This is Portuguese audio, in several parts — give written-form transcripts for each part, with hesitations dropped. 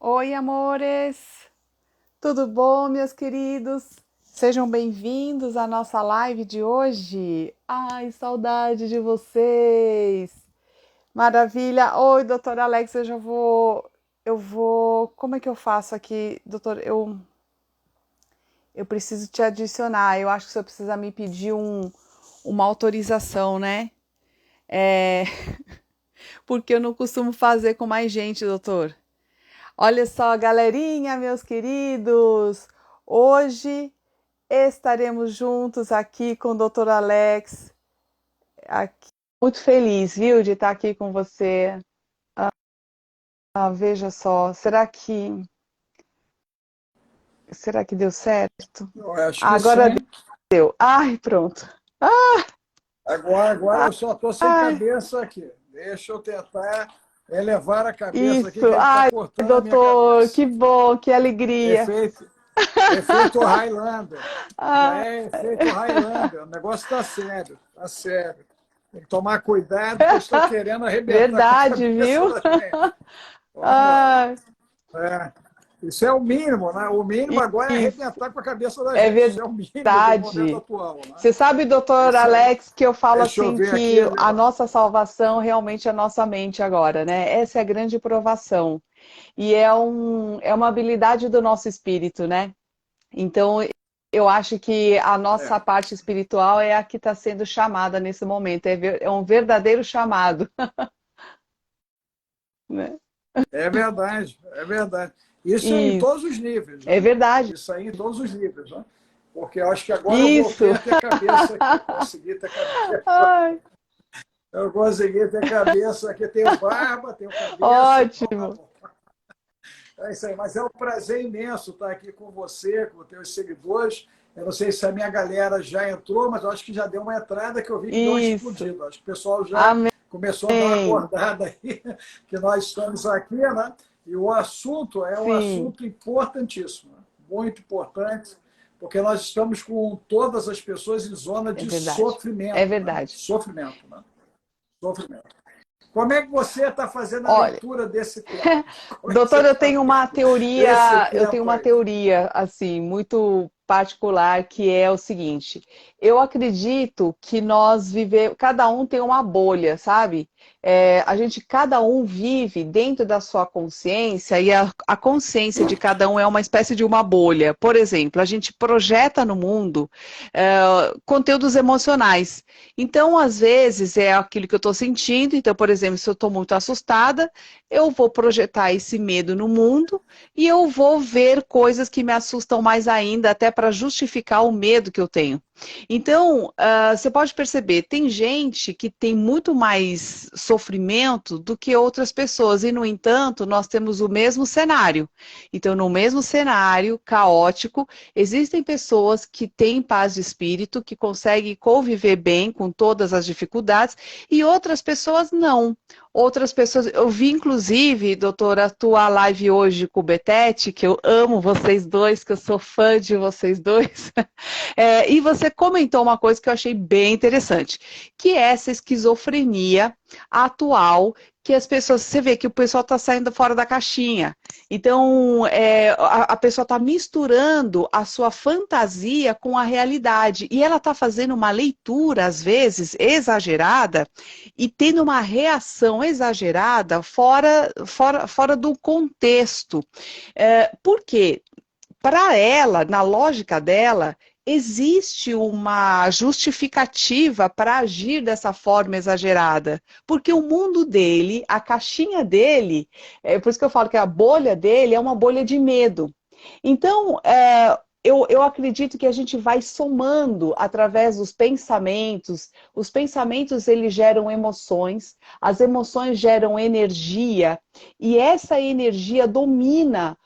Oi, amores! Tudo bom, meus queridos? Sejam bem-vindos à nossa live de hoje. Ai, saudade de vocês! Maravilha! Oi, doutor Alex, como é que eu faço aqui, doutor? Eu preciso te adicionar. Eu acho que o senhor precisa me pedir uma autorização, né? É, porque eu não costumo fazer com mais gente, doutor. Olha só, galerinha, meus queridos, hoje estaremos juntos aqui com o Dr. Alex. Aqui. Muito feliz, viu, de estar aqui com você. Veja só, será que deu certo? Eu acho que Agora sim. deu. Ai, pronto. Agora eu só estou sem Ai, cabeça aqui. Deixa eu tentar elevar a cabeça aqui, que isso. ele está Ai, cortando a minha doutor, cabeça. que bom, que alegria. Efeito, efeito Highlander. Já Ah, é efeito Highlander. O negócio está sério, está sério. Tem que tomar cuidado, que eu estou querendo arrebentar com a verdade, cabeça viu? da gente. Vamos lá. Ai, É, isso é o mínimo, né? O mínimo agora é isso, arrebentar com a cabeça da é gente. Isso é o mínimo do momento verdade. atual, né? Você sabe, É doutor isso aí. Alex, que eu falo Deixa eu assim ver aqui. que a nossa salvação realmente é a nossa mente agora, né? Essa é a grande provação. E é uma habilidade do nosso espírito, né? Então, eu acho que a nossa É. parte espiritual é a que está sendo chamada nesse momento. É um verdadeiro chamado, né? É verdade, é verdade. Isso em todos Isso, os níveis, é né? verdade. Isso aí em todos os níveis, né? Porque eu acho que agora eu Isso. voltei a ter cabeça aqui. Consegui ter cabeça. Ai, Eu consegui ter cabeça aqui. Tenho barba, tenho cabeça. Então tá ótimo. bom. É isso aí. Mas é um prazer imenso estar aqui com você, com os teus seguidores. Eu não sei se a minha galera já entrou, mas eu acho que já deu uma entrada que eu vi que deu uma Isso. explodida. Acho que o pessoal já Amém. começou a dar uma acordada aí, que nós estamos aqui, né? E o assunto é um Sim, assunto importantíssimo, né? Muito importante, porque nós estamos com todas as pessoas em zona é de verdade. É sofrimento, né? verdade. Sofrimento, né? Sofrimento. Como é que você está fazendo a Olha, leitura desse tempo? Como é que você doutor, está vendo esse eu tenho tempo uma aí? teoria, assim, muito particular, que é o seguinte: eu acredito que nós vivemos, cada um tem uma bolha, sabe? Cada um vive dentro da sua consciência e a consciência de cada um é uma espécie de uma bolha. Por exemplo, a gente projeta no mundo, conteúdos emocionais. Então, às vezes, é aquilo que eu estou sentindo. Então, por exemplo, se eu estou muito assustada, eu vou projetar esse medo no mundo e eu vou ver coisas que me assustam mais ainda, até para justificar o medo que eu tenho. Então, você pode perceber, tem gente que tem muito mais sofrimento do que outras pessoas, e, no entanto, nós temos o mesmo cenário. Então, no mesmo cenário caótico, existem pessoas que têm paz de espírito, que conseguem conviver bem com todas as dificuldades, e outras pessoas não. Outras pessoas, eu vi inclusive, doutora, a tua live hoje com o Betete, que eu amo vocês dois, que eu sou fã de vocês dois. E você comentou uma coisa que eu achei bem interessante, que é essa esquizofrenia atual, que as pessoas, você vê que o pessoal está saindo fora da caixinha. Então, a pessoa está misturando a sua fantasia com a realidade. E ela está fazendo uma leitura, às vezes, exagerada, e tendo uma reação exagerada fora do contexto. Por quê? Para ela, na lógica dela, existe uma justificativa para agir dessa forma exagerada, porque o mundo dele, a caixinha dele, por isso que eu falo que a bolha dele é uma bolha de medo. Então, eu acredito que a gente vai somando através dos pensamentos. Os pensamentos eles geram emoções, as emoções geram energia, e essa energia domina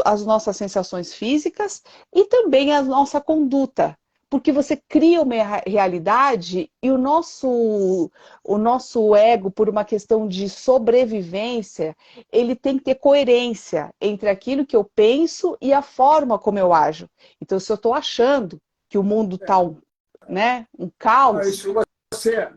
as nossas sensações físicas e também a nossa conduta. Porque você cria uma realidade e o nosso ego, por uma questão de sobrevivência, ele tem que ter coerência entre aquilo que eu penso e a forma como eu ajo. Então, se eu estou achando que o mundo está É. um Não, caos, você,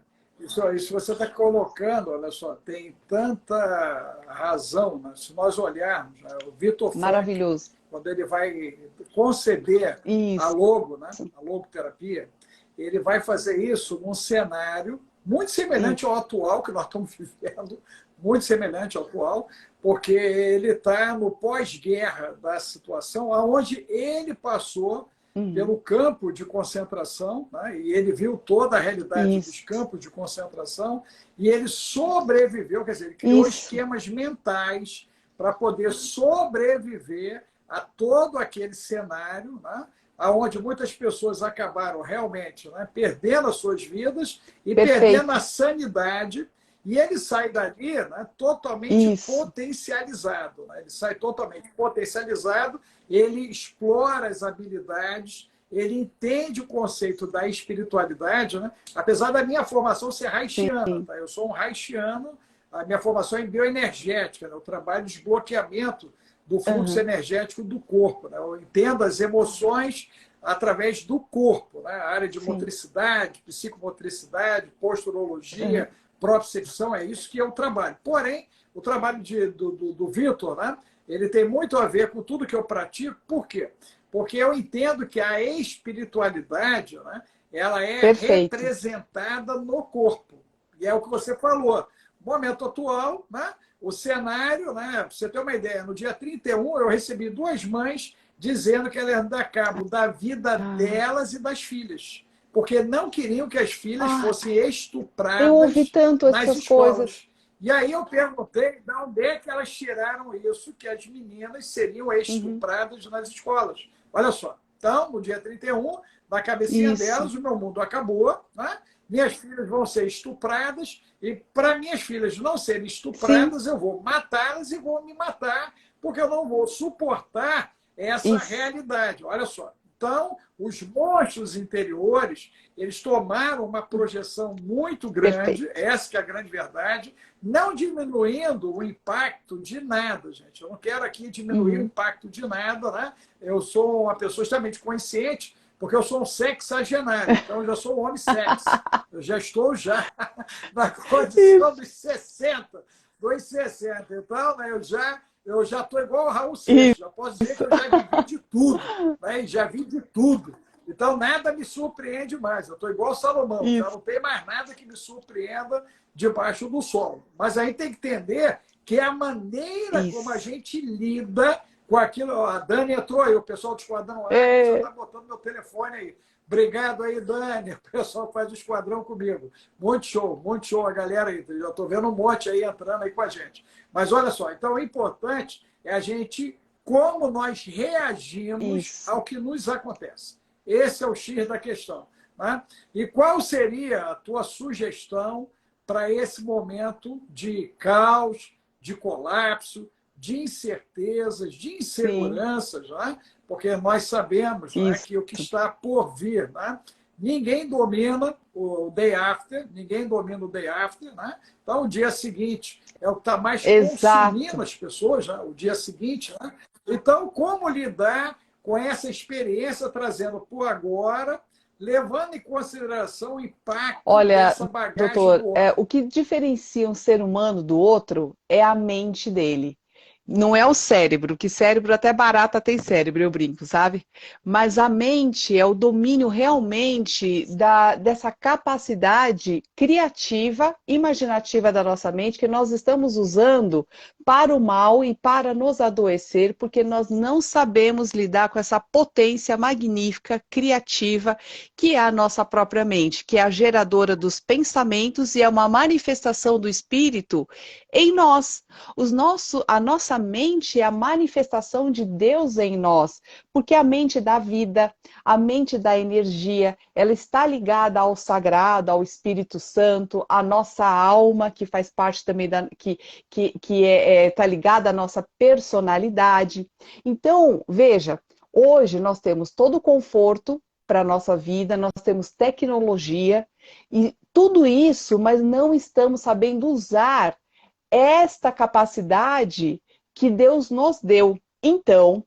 isso você está colocando, olha só, tem tanta razão, né? Se nós olharmos, né? O Vitor Frank, Maravilhoso. quando ele vai conceber a Isso. logo, né? A logoterapia, ele vai fazer isso num cenário muito semelhante Isso. ao atual que nós estamos vivendo, muito semelhante ao atual, porque ele está no pós-guerra da situação, aonde ele passou Uhum. pelo campo de concentração, né? E ele viu toda a realidade dos Isso. campos de concentração e ele sobreviveu, quer dizer, ele criou Isso. esquemas mentais para poder sobreviver a todo aquele cenário, né? Onde muitas pessoas acabaram realmente, né, perdendo as suas vidas e perdendo a Perfeito. sanidade. E ele sai dali, né, totalmente Isso. potencializado. Né? Ele sai totalmente potencializado, ele explora as habilidades, ele entende o conceito da espiritualidade, né? Apesar da minha formação ser haitiana. Sim. Tá? Eu sou um haitiano, a minha formação é em bioenergética, né? Eu trabalho de desbloqueamento do fluxo Uhum. energético do corpo. Né? Eu entendo as emoções através do corpo, né? A área de Sim. motricidade, psicomotricidade, Uhum. posturologia, propriocepção, é isso que eu trabalho. Porém, o trabalho do Vitor, né? Ele tem muito a ver com tudo que eu pratico. Por quê? Porque eu entendo que a espiritualidade, né, ela é Perfeito. representada no corpo. E é o que você falou. No momento atual, né, o cenário, né, para você ter uma ideia, no dia 31 eu recebi duas mães dizendo que elas iam dar cabo da vida Ah, delas e das filhas, porque não queriam que as filhas ah, fossem eu ouvi estupradas tanto nas essas coisas. escolas. E aí eu perguntei de onde é que elas tiraram isso, que as meninas seriam Uhum. estupradas nas escolas. Olha só. Então, no dia 31, na cabecinha Isso. delas, o meu mundo acabou, né? Minhas filhas vão ser estupradas, e para minhas filhas não serem Sim. estupradas, eu vou matá-las e vou me matar, porque eu não vou suportar essa Isso. realidade. Olha só. Então, os monstros interiores, eles tomaram uma projeção muito grande, Perfeito. essa que é a grande verdade, não diminuindo o impacto de nada, gente. Eu não quero aqui diminuir o Uhum. impacto de nada, né? Eu sou uma pessoa extremamente consciente, porque eu sou um sexagenário, então eu já sou um homem sexy. Eu já estou já na condição Isso. dos 60. Então, né, eu já estou igual o Raul Seixas, já posso dizer que Isso. eu já vivi de tudo, né? E já vi de tudo. Então, nada me surpreende mais. Eu estou igual o Salomão, já Isso. não tem mais nada que me surpreenda debaixo do sol. Mas aí tem que entender que é a maneira como a Isso. gente lida com aquilo. A Dani entrou aí, o pessoal do Esquadrão Águia já está É, botando meu telefone aí. Obrigado aí, Dani, o pessoal faz o esquadrão comigo. Muito show a galera aí. Já estou vendo um monte aí entrando aí com a gente. Mas olha só, então o importante é a gente, como nós reagimos isso. ao que nos acontece. Esse é o X da questão. Né? E qual seria a tua sugestão para esse momento de caos, de colapso, de incertezas, de Sim. inseguranças, né? Porque nós sabemos, né, Isso. que o que está por vir, né? Ninguém domina o day after, ninguém domina o day after, né? Então, o dia seguinte é o que está mais consumindo Exato. as pessoas, né? O dia seguinte, né? Então, como lidar com essa experiência, trazendo por agora, levando em consideração o impacto Olha, dessa bagagem doutor, do homem? o que diferencia um ser humano do outro é a mente dele. Não é o cérebro, que cérebro até barata tem cérebro, eu brinco, sabe? Mas a mente é o domínio realmente dessa capacidade criativa, imaginativa da nossa mente, que nós estamos usando para o mal e para nos adoecer, porque nós não sabemos lidar com essa potência magnífica, criativa, que é a nossa própria mente, que é a geradora dos pensamentos e é uma manifestação do espírito em nós. A nossa mente é a manifestação de Deus em nós, porque a mente dá vida, a mente dá energia, ela está ligada ao sagrado, ao Espírito Santo, à nossa alma, que faz parte também que está ligada à nossa personalidade. Então, veja, hoje nós temos todo o conforto para a nossa vida, nós temos tecnologia e tudo isso, mas não estamos sabendo usar esta capacidade que Deus nos deu. Então,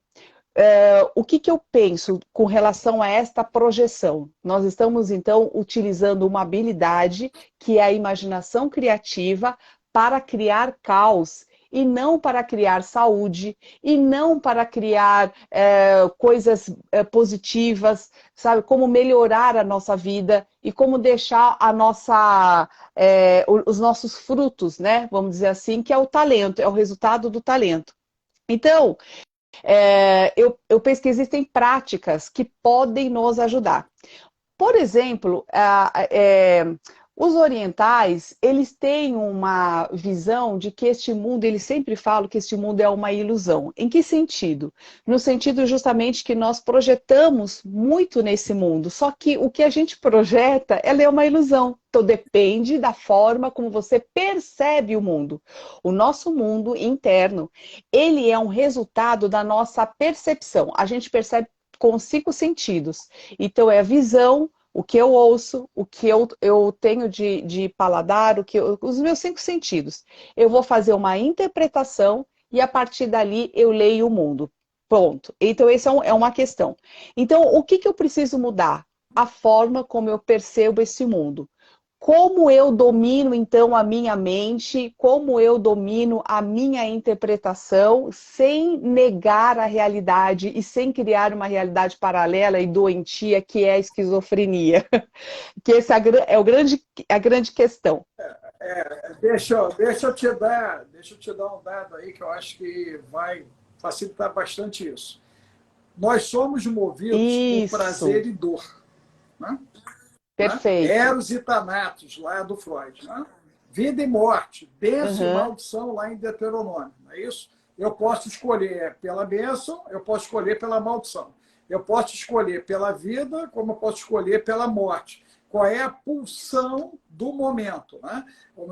O que que eu penso com relação a esta projeção? Nós estamos, então, utilizando uma habilidade que é a imaginação criativa para criar caos e não para criar saúde, e não para criar coisas positivas, sabe? Como melhorar a nossa vida e como deixar a nossa, os nossos frutos, né? Vamos dizer assim, que é o talento, é o resultado do talento. Então, eu penso que existem práticas que podem nos ajudar. Por exemplo, os orientais, eles têm uma visão de que este mundo, eles sempre falam que este mundo é uma ilusão. Em que sentido? No sentido justamente que nós projetamos muito nesse mundo, só que o que a gente projeta, ela é uma ilusão. Então depende da forma como você percebe o mundo. O nosso mundo interno, ele é um resultado da nossa percepção. A gente percebe com os 5 sentidos. Então é a visão, o que eu ouço, o que eu tenho de paladar, os meus 5 sentidos. Eu vou fazer uma interpretação e a partir dali eu leio o mundo. Pronto. Então, essa é uma questão. Então, o que que eu preciso mudar? A forma como eu percebo esse mundo. Como eu domino, então, a minha mente, como eu domino a minha interpretação, sem negar a realidade e sem criar uma realidade paralela e doentia, que é a esquizofrenia. Que essa é a grande questão. Deixa eu te dar um dado aí que eu acho que vai facilitar bastante isso. Nós somos movidos por Isso, prazer e dor, né? Né? perfeito. Eros e Thanatos, lá do Freud. Né? Vida e morte, bênção e Uhum. maldição, lá em Deuteronômio. Não é isso? Eu posso escolher pela bênção, eu posso escolher pela maldição. Eu posso escolher pela vida, como eu posso escolher pela morte. Qual é a pulsão do momento? Né?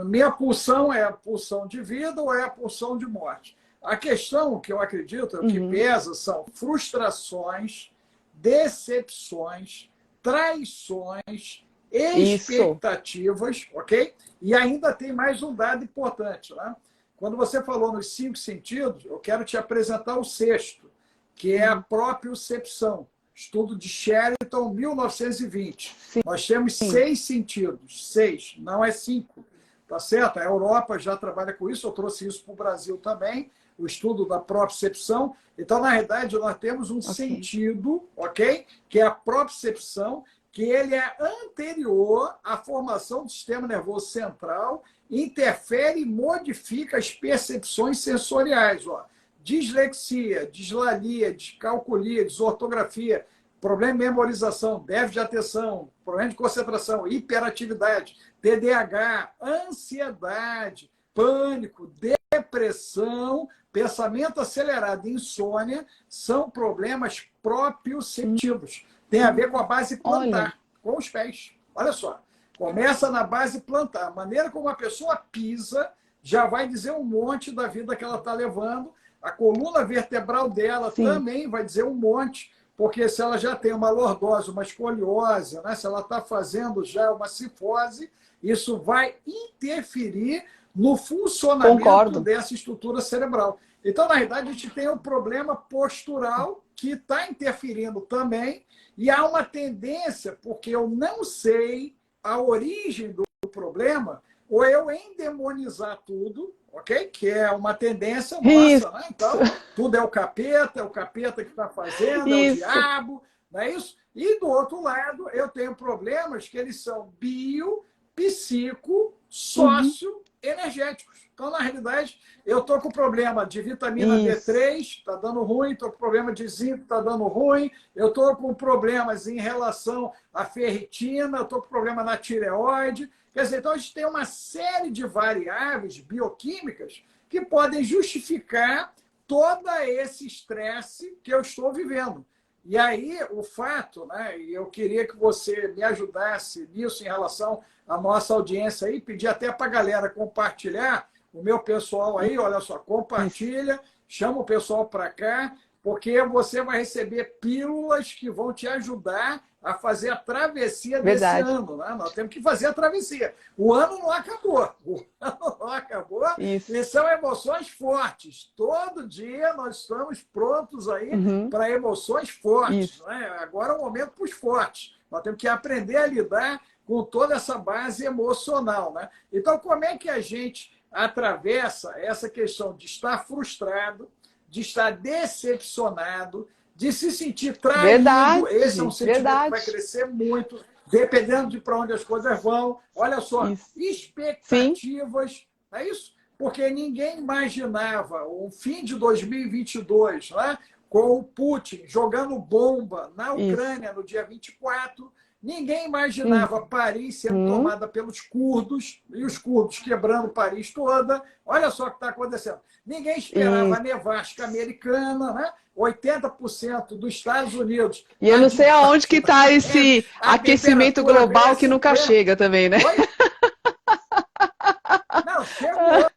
Minha pulsão é a pulsão de vida ou é a pulsão de morte? A questão que eu acredito, que Uhum. pesa, são frustrações, decepções, traições, Isso. expectativas, ok? E ainda tem mais um dado importante, né? Quando você falou nos 5 sentidos, eu quero te apresentar o sexto, que é a Uhum. propriocepção. Estudo de Sheraton, 1920. Sim. Nós temos 6 sentidos, 6, não é 5. Tá certo? A Europa já trabalha com isso, eu trouxe isso para o Brasil também, o estudo da propriocepção. Então, na realidade, nós temos um Ok. sentido, ok? Que é a propriocepção, que ele é anterior à formação do sistema nervoso central, interfere e modifica as percepções sensoriais. Ó. Dislexia, dislalia, descalculia, desortografia, problema de memorização, déficit de atenção, problema de concentração, hiperatividade, TDAH, ansiedade, pânico, depressão, pensamento acelerado e insônia são problemas proprioceptivos. Tem a ver com a base Olha. plantar, com os pés. Olha só. Começa na base plantar. A maneira como a pessoa pisa já vai dizer um monte da vida que ela está levando. A coluna vertebral dela Sim, também vai dizer um monte, porque se ela já tem uma lordose, uma escoliose, né? Se ela está fazendo já uma cifose, isso vai interferir no funcionamento concordo. dessa estrutura cerebral. Então, na verdade, a gente tem um problema postural que está interferindo também, e há uma tendência, porque eu não sei a origem do problema, ou eu endemonizar tudo, ok? Que é uma tendência Isso, nossa, né? Então, tudo é o capeta que está fazendo, é o isso, diabo, não é isso? E do outro lado, eu tenho problemas que eles são bio, psico, uhum, socioenergéticos. Então, na realidade, eu estou com problema de vitamina isso, D3, está dando ruim, estou com problema de zinco, está dando ruim, eu estou com problemas em relação à ferritina, eu estou com problema na tireoide. Quer dizer, então a gente tem uma série de variáveis bioquímicas que podem justificar todo esse estresse que eu estou vivendo. E aí, o fato, né, e eu queria que você me ajudasse nisso em relação à nossa audiência aí, pedir até para a galera compartilhar, o meu pessoal aí, olha só, isso. compartilha, chama o pessoal para cá, porque você vai receber pílulas que vão te ajudar a fazer a travessia desse Verdade. ano. Né? Nós temos que fazer a travessia. O ano não acabou. O ano não acabou. Isso. E são emoções fortes. Todo dia nós estamos prontos aí Uhum. para emoções fortes. Isso. Né? Agora é o momento para os fortes. Nós temos que aprender a lidar com toda essa base emocional. Né? Então, como é que a gente atravessa essa questão de estar frustrado, de estar decepcionado, de se sentir traído? Verdade, Esse é um sentimento que vai verdade. crescer muito, dependendo de para onde as coisas vão. Olha só, Isso. Sim, expectativas, é isso? Porque ninguém imaginava o fim de 2022, né? Com o Putin jogando bomba na isso. Ucrânia no dia 24. Ninguém imaginava Paris sendo Uhum. tomada pelos curdos, e os curdos quebrando Paris toda. Olha só o que está acontecendo. Ninguém esperava a Isso. nevasca americana, né? 80% dos Estados Unidos E eu está não sei aonde que debaixo da está neve, esse a aquecimento temperatura veio global a que nunca 50. chega também, né? Oi? Não, chegou,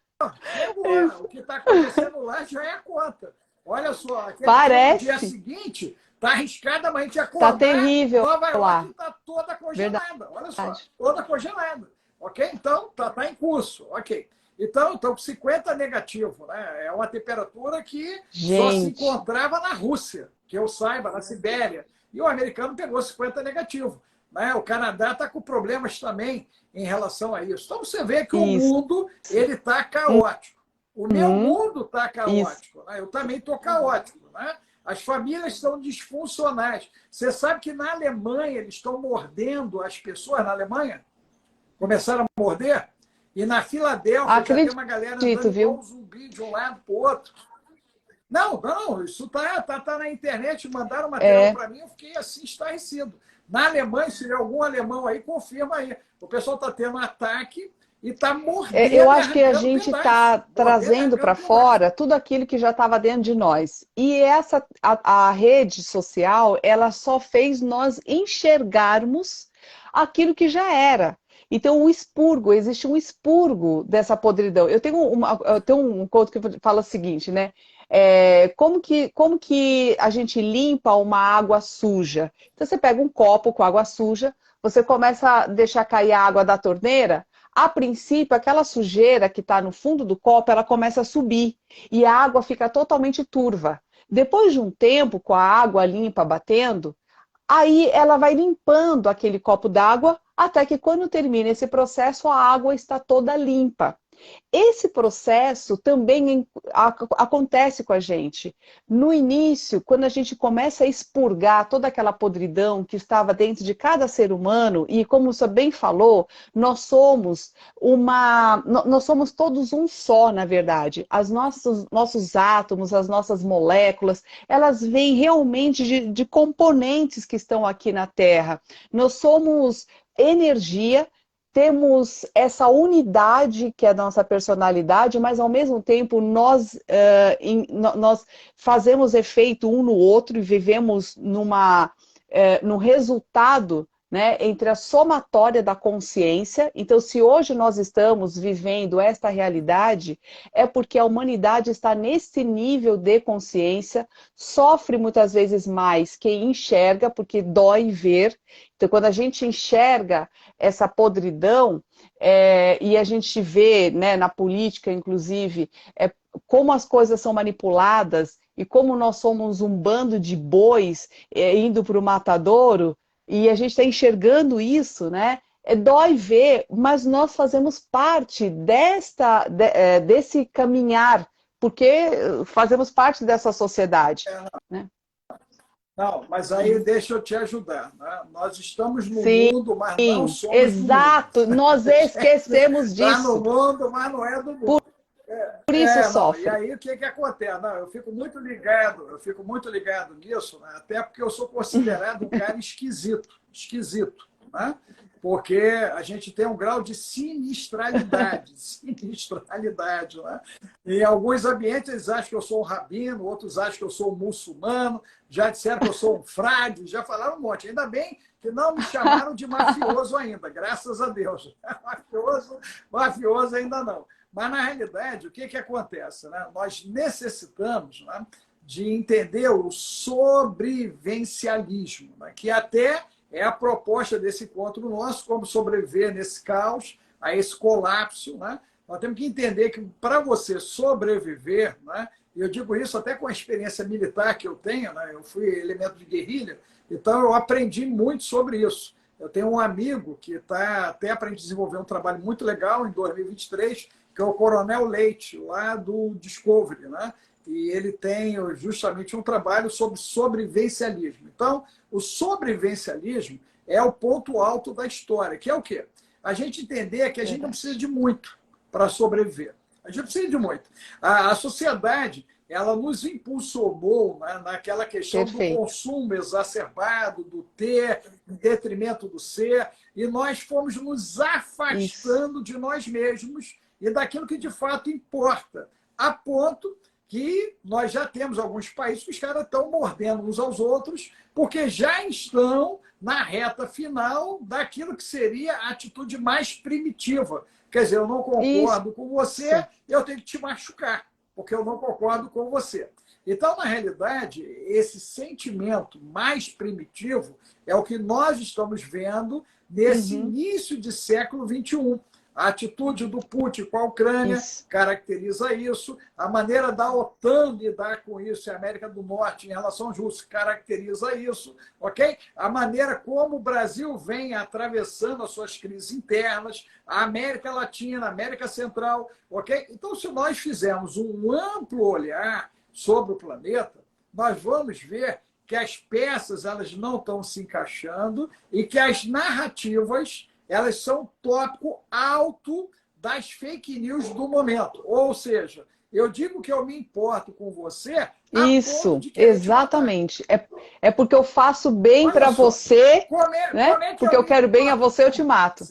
chegou. Isso. O que está acontecendo lá já é a conta. Olha só, aquele dia, no dia Parece. seguinte, está arriscada a gente Tá acordar, terrível Nova York lá. está toda Verdade. congelada. Olha só, toda congelada. Ok? Então, está em curso. Ok. Então, 50 negativo. Né? É uma temperatura que só se Gente, encontrava na Rússia, que eu saiba, na Sibéria. E o americano pegou 50 negativo. Né? O Canadá está com problemas também em relação a isso. Então, você vê que o isso. mundo ele está caótico. O meu Uhum. mundo está Isso. caótico. Né? Eu também estou caótico. Né? As famílias são disfuncionais. Você sabe que na Alemanha eles estão mordendo as pessoas na Alemanha? Começaram a morder? E na Filadélfia já tem uma galera andando Acredito, igual um viu? zumbi de um lado para o outro. Não, não, isso tá na internet, mandaram material É. para mim, eu fiquei assim, estarrecido. Na Alemanha, se algum alemão aí, confirma aí. O pessoal está tendo um ataque e está Eu mordendo e acho que a arrancando gente está pedaço. Mordendo e trazendo para arrancando pedaço. fora tudo aquilo que já estava dentro de nós. E a rede social, ela só fez nós enxergarmos aquilo que já era. Então, o expurgo, existe um expurgo dessa podridão. Eu tenho um conto que fala o seguinte, né? Como que a gente limpa uma água suja? Então, você pega um copo com água suja, você começa a deixar cair a água da torneira. A princípio, aquela sujeira que está no fundo do copo, ela começa a subir e a água fica totalmente turva. Depois de um tempo, com a água limpa batendo, aí ela vai limpando aquele copo d'água até que quando termina esse processo, a água está toda limpa. Esse processo também acontece com a gente. No início, quando a gente começa a expurgar toda aquela podridão que estava dentro de cada ser humano, e como você bem falou, nós somos todos um só, na verdade. Os nossos átomos, as nossas moléculas, elas vêm realmente de componentes que estão aqui na Terra. Nós somos energia. Temos essa unidade que é a nossa personalidade, mas ao mesmo tempo nós fazemos efeito um no outro e vivemos num resultado, né, entre a somatória da consciência. Então, se hoje nós estamos vivendo esta realidade, é porque a humanidade está nesse nível de consciência, sofre muitas vezes mais quem enxerga, porque dói ver. Então, quando a gente enxerga essa podridão, e a gente vê, né, na política, inclusive, como as coisas são manipuladas e como nós somos um bando de bois indo para o matadouro, e a gente está enxergando isso, né? Dói ver, mas nós fazemos parte desse caminhar, porque fazemos parte dessa sociedade, né? Não, mas aí deixa eu te ajudar. Né? Nós estamos no Sim, mundo, mas não somos do mundo. exato, nós esquecemos Está no disso, mundo, mas não é do por mundo. isso Não. E sofre. aí o que, que acontece? Não, eu fico muito ligado nisso, né? Até porque eu sou considerado um cara esquisito, esquisito, né? Porque a gente tem um grau de sinistralidade, sinistralidade, né? Em alguns ambientes eles acham que eu sou um rabino, outros acham que eu sou um muçulmano, já disseram que eu sou um frade, já falaram um monte. Ainda bem que não me chamaram de mafioso ainda, graças a Deus. Mafioso ainda não. Mas, na realidade, o que, que acontece? Né? Nós necessitamos, né, de entender o sobrevivencialismo, né? Que até é a proposta desse encontro nosso, como sobreviver nesse caos, a esse colapso. Né? Nós temos que entender que para você sobreviver, né? E eu digo isso até com a experiência militar que eu tenho, né? Eu fui elemento de guerrilha, então eu aprendi muito sobre isso. Eu tenho um amigo que está até para desenvolver um trabalho muito legal em 2023, que é o Coronel Leite, lá do Discovery, né? E ele tem justamente um trabalho sobre sobrevivencialismo. Então, o sobrevivencialismo é o ponto alto da história, que é o quê? A gente entender que a gente não precisa de muito para sobreviver. A gente precisa de muito. A sociedade, ela nos impulsionou, né, naquela questão do consumo exacerbado, do ter, em detrimento do ser, e nós fomos nos afastando de nós mesmos e daquilo que de fato importa, a ponto que nós já temos alguns países que os caras estão mordendo uns aos outros, porque já estão na reta final daquilo que seria a atitude mais primitiva. Quer dizer, eu não concordo com você, eu tenho que te machucar, porque eu não concordo com você. Então, na realidade, esse sentimento mais primitivo é o que nós estamos vendo nesse início de século XXI. A atitude do Putin com a Ucrânia caracteriza isso. A maneira da OTAN lidar com isso, e a América do Norte em relação aos russos, caracteriza isso. Ok? A maneira como o Brasil vem atravessando as suas crises internas, a América Latina, a América Central. Ok? Então, se nós fizermos um amplo olhar sobre o planeta, nós vamos ver que as peças elas não estão se encaixando e que as narrativas elas são tópico alto das fake news do momento. Ou seja, eu digo que eu me importo com você a ponto de querer te matar. Exatamente. É porque eu faço bem para você, né? Porque eu quero bem a você, eu te mato.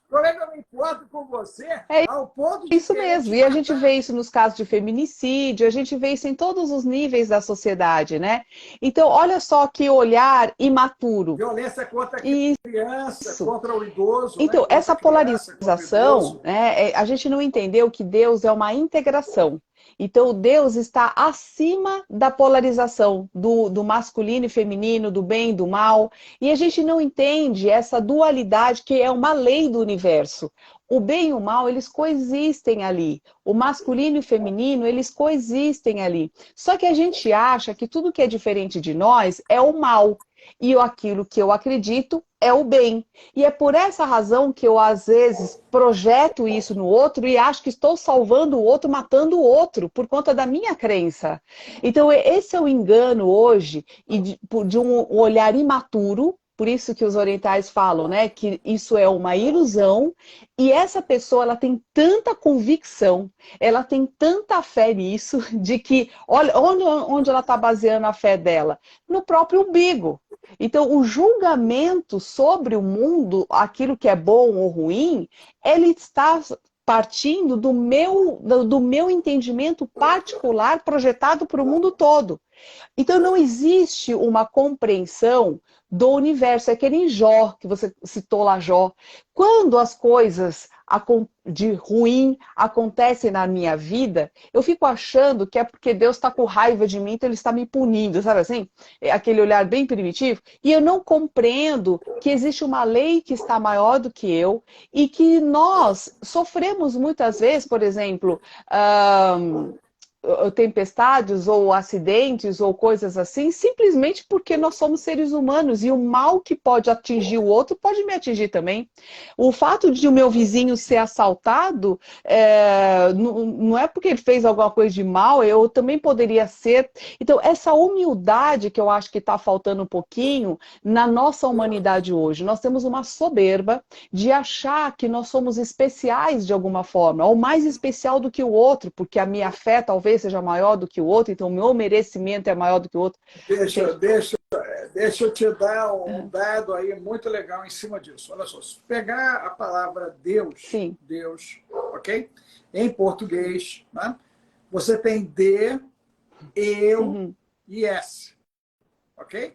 Como é que eu me importo com você ao ponto de Isso querer mesmo, te e a matar? gente vê isso nos casos de feminicídio, a gente vê isso em todos os níveis da sociedade, né? Então, olha só que olhar imaturo. Violência contra a criança, Isso. contra o idoso, né? Então, Contra essa a criança, contra o polarização, idoso. né, a gente não entendeu que Deus é uma integração. Então, Deus está acima da polarização do masculino e feminino, do bem e do mal. E a gente não entende essa dualidade que é uma lei do universo. O bem e o mal, eles coexistem ali. O masculino e o feminino, eles coexistem ali. Só que a gente acha que tudo que é diferente de nós é o mal. E aquilo que eu acredito é o bem. E é por essa razão que eu, às vezes, projeto isso no outro e acho que estou salvando o outro, matando o outro, por conta da minha crença. Então, esse é o engano hoje, e de um olhar imaturo. Por isso que os orientais falam, né, que isso é uma ilusão, e essa pessoa ela tem tanta convicção, ela tem tanta fé nisso, de que, olha, onde ela está baseando a fé dela? No próprio umbigo. Então, o julgamento sobre o mundo, aquilo que é bom ou ruim, ele está partindo do meu entendimento particular projetado para o mundo todo. Então, não existe uma compreensão do universo. É que nem Jó, que você citou lá, Jó. Quando as coisas de ruim acontecem na minha vida, eu fico achando que é porque Deus está com raiva de mim, então Ele está me punindo, sabe assim? É aquele olhar bem primitivo. E eu não compreendo que existe uma lei que está maior do que eu e que nós sofremos muitas vezes, por exemplo, tempestades ou acidentes ou coisas assim, simplesmente porque nós somos seres humanos e o mal que pode atingir o outro pode me atingir também. O fato de o meu vizinho ser assaltado não é porque ele fez alguma coisa de mal, eu também poderia ser. Então, essa humildade que eu acho que está faltando um pouquinho na nossa humanidade hoje. Nós temos uma soberba de achar que nós somos especiais de alguma forma, ou mais especial do que o outro, porque a minha fé talvez seja maior do que o outro, então o meu merecimento é maior do que o outro. Deixa eu te dar um dado aí muito legal em cima disso. Olha só, se pegar a palavra Deus, Sim. Deus, ok? Em português, né? Você tem D, eu e S, ok?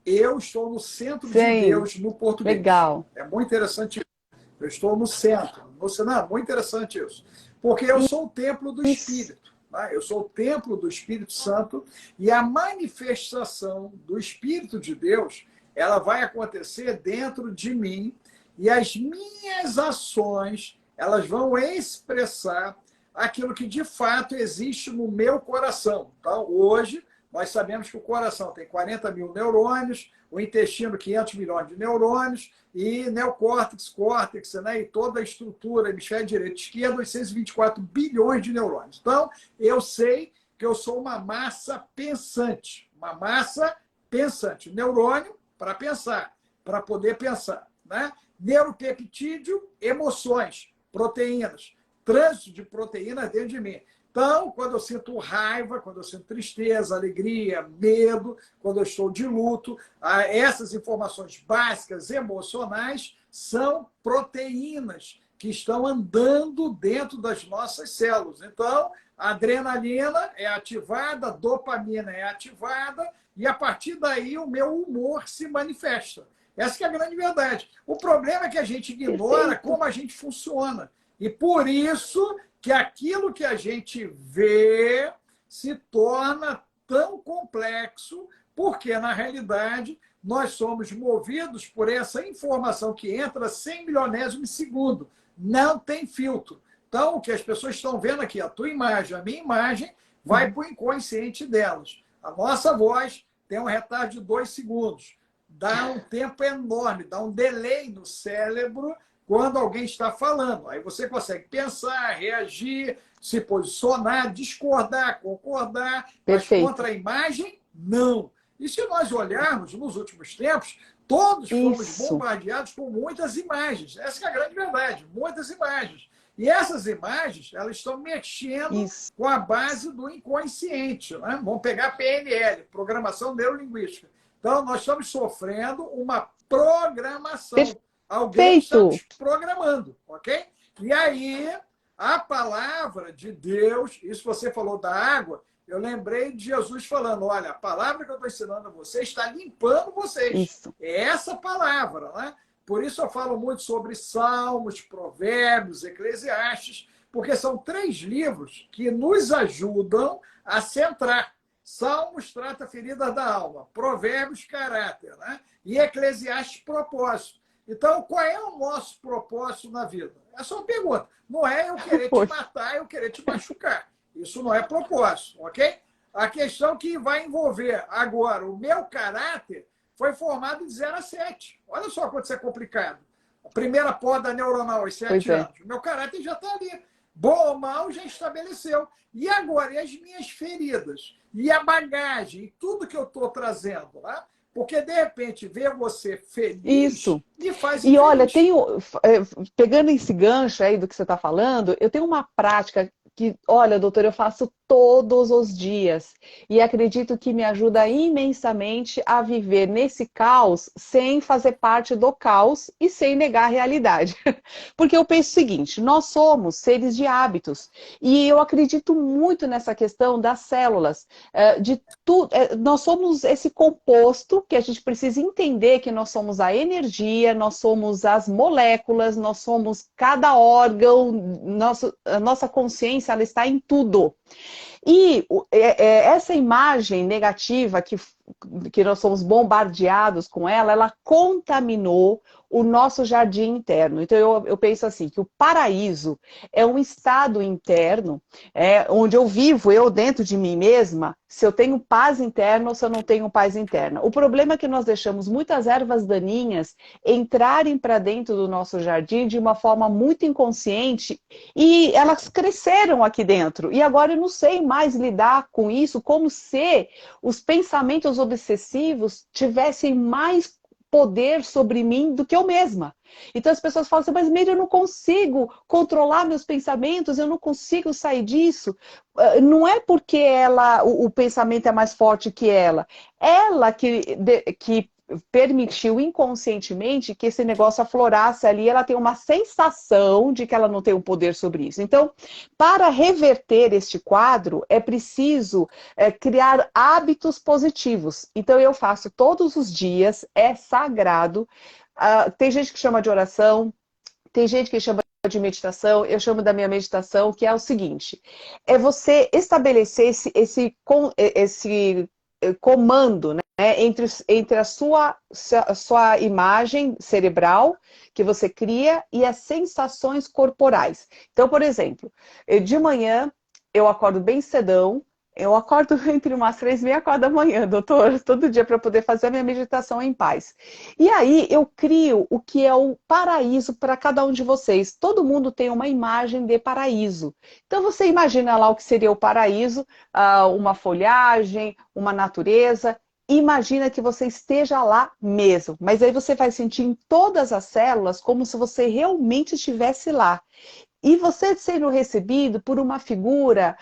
Eu estou no centro de Deus no português. Legal. É muito interessante isso. Eu estou no centro. Não, muito interessante isso. Porque eu sou o templo do Espírito. Tá? Eu sou o templo do Espírito Santo e a manifestação do Espírito de Deus, ela vai acontecer dentro de mim e as minhas ações, elas vão expressar aquilo que de fato existe no meu coração. Então, hoje, nós sabemos que o coração tem 40 mil neurônios, o intestino 500 milhões de neurônios, e neocórtex, córtex, né, e toda a estrutura, hemisfério direito e esquerdo, 824 bilhões de neurônios. Então, eu sei que eu sou uma massa pensante. Uma massa pensante. Neurônio, para pensar, para poder pensar. Né? Neuropeptídeo, emoções, proteínas. Trânsito de proteínas dentro de mim. Então, quando eu sinto raiva, quando eu sinto tristeza, alegria, medo, quando eu estou de luto, essas informações básicas emocionais são proteínas que estão andando dentro das nossas células. Então, a adrenalina é ativada, a dopamina é ativada, e a partir daí o meu humor se manifesta. Essa que é a grande verdade. O problema é que a gente ignora como a gente funciona. E por isso que aquilo que a gente vê se torna tão complexo, porque, na realidade, nós somos movidos por essa informação que entra 100 milionésimo segundo. Não tem filtro. Então, o que as pessoas estão vendo aqui, a tua imagem, a minha imagem, vai para o inconsciente delas. A nossa voz tem um retardo de 2 segundos. Dá um tempo enorme, dá um delay no cérebro quando alguém está falando. Aí você consegue pensar, reagir, se posicionar, discordar, concordar, Perfeito. mas contra a imagem, não. E se nós olharmos nos últimos tempos, todos fomos bombardeados com muitas imagens. Essa é a grande verdade, muitas imagens. E essas imagens, elas estão mexendo com a base do inconsciente. Né? Vamos pegar PNL, Programação Neurolinguística. Então, nós estamos sofrendo uma programação. Alguém está nos programando, ok? E aí, a palavra de Deus, isso você falou da água, eu lembrei de Jesus falando, olha, a palavra que eu estou ensinando a vocês está limpando vocês. Isso. É essa palavra, né? Por isso eu falo muito sobre Salmos, Provérbios, Eclesiastes, porque são 3 livros que nos ajudam a centrar. Salmos trata feridas da alma, Provérbios, caráter, né? E Eclesiastes, propósito. Então, qual é o nosso propósito na vida? É só uma pergunta. Não é eu querer te matar, eu querer te machucar. Isso não é propósito, ok? A questão que vai envolver agora o meu caráter foi formado de 0 a 7. Olha só quanto isso é complicado. A primeira poda neuronal, aos 7 anos. O meu caráter já está ali. Bom ou mal, já estabeleceu. E agora, e as minhas feridas? E a bagagem? E tudo que eu estou trazendo, né? Porque, de repente, ver você feliz me faz infeliz. E olha, pegando esse gancho aí do que você está falando, eu tenho uma prática que, olha, doutor, eu faço todos os dias e acredito que me ajuda imensamente a viver nesse caos sem fazer parte do caos e sem negar a realidade. Porque eu penso o seguinte, nós somos seres de hábitos e eu acredito muito nessa questão das células, nós somos esse composto que a gente precisa entender que nós somos a energia, nós somos as moléculas, nós somos cada órgão, a nossa consciência ela está em tudo. E essa imagem negativa que nós somos bombardeados com ela contaminou o nosso jardim interno. Então eu penso assim, que o paraíso é um estado interno, onde eu vivo, eu dentro de mim mesma, se eu tenho paz interna ou se eu não tenho paz interna. O problema é que nós deixamos muitas ervas daninhas entrarem para dentro do nosso jardim de uma forma muito inconsciente e elas cresceram aqui dentro. E agora eu não sei mais lidar com isso, como se os pensamentos obsessivos tivessem mais poder sobre mim do que eu mesma. Então as pessoas falam assim, mas Miriam, eu não consigo controlar meus pensamentos, eu não consigo sair disso. Não é porque o pensamento é mais forte que ela que permitiu inconscientemente que esse negócio aflorasse ali, ela tem uma sensação de que ela não tem o poder sobre isso. Então, para reverter este quadro, é preciso criar hábitos positivos. Então, eu faço todos os dias, é sagrado. Tem gente que chama de oração, tem gente que chama de meditação, eu chamo da minha meditação, que é o seguinte, é você estabelecer esse comando, né, entre a sua imagem cerebral que você cria e as sensações corporais. Então, por exemplo, de manhã eu acordo bem cedão, eu acordo entre umas 3h30 e 4h da manhã, doutor, todo dia para poder fazer a minha meditação em paz. E aí eu crio o que é o paraíso para cada um de vocês. Todo mundo tem uma imagem de paraíso. Então você imagina lá o que seria o paraíso, uma folhagem, uma natureza. Imagina que você esteja lá mesmo, mas aí você vai sentir em todas as células como se você realmente estivesse lá. E você sendo recebido por uma figura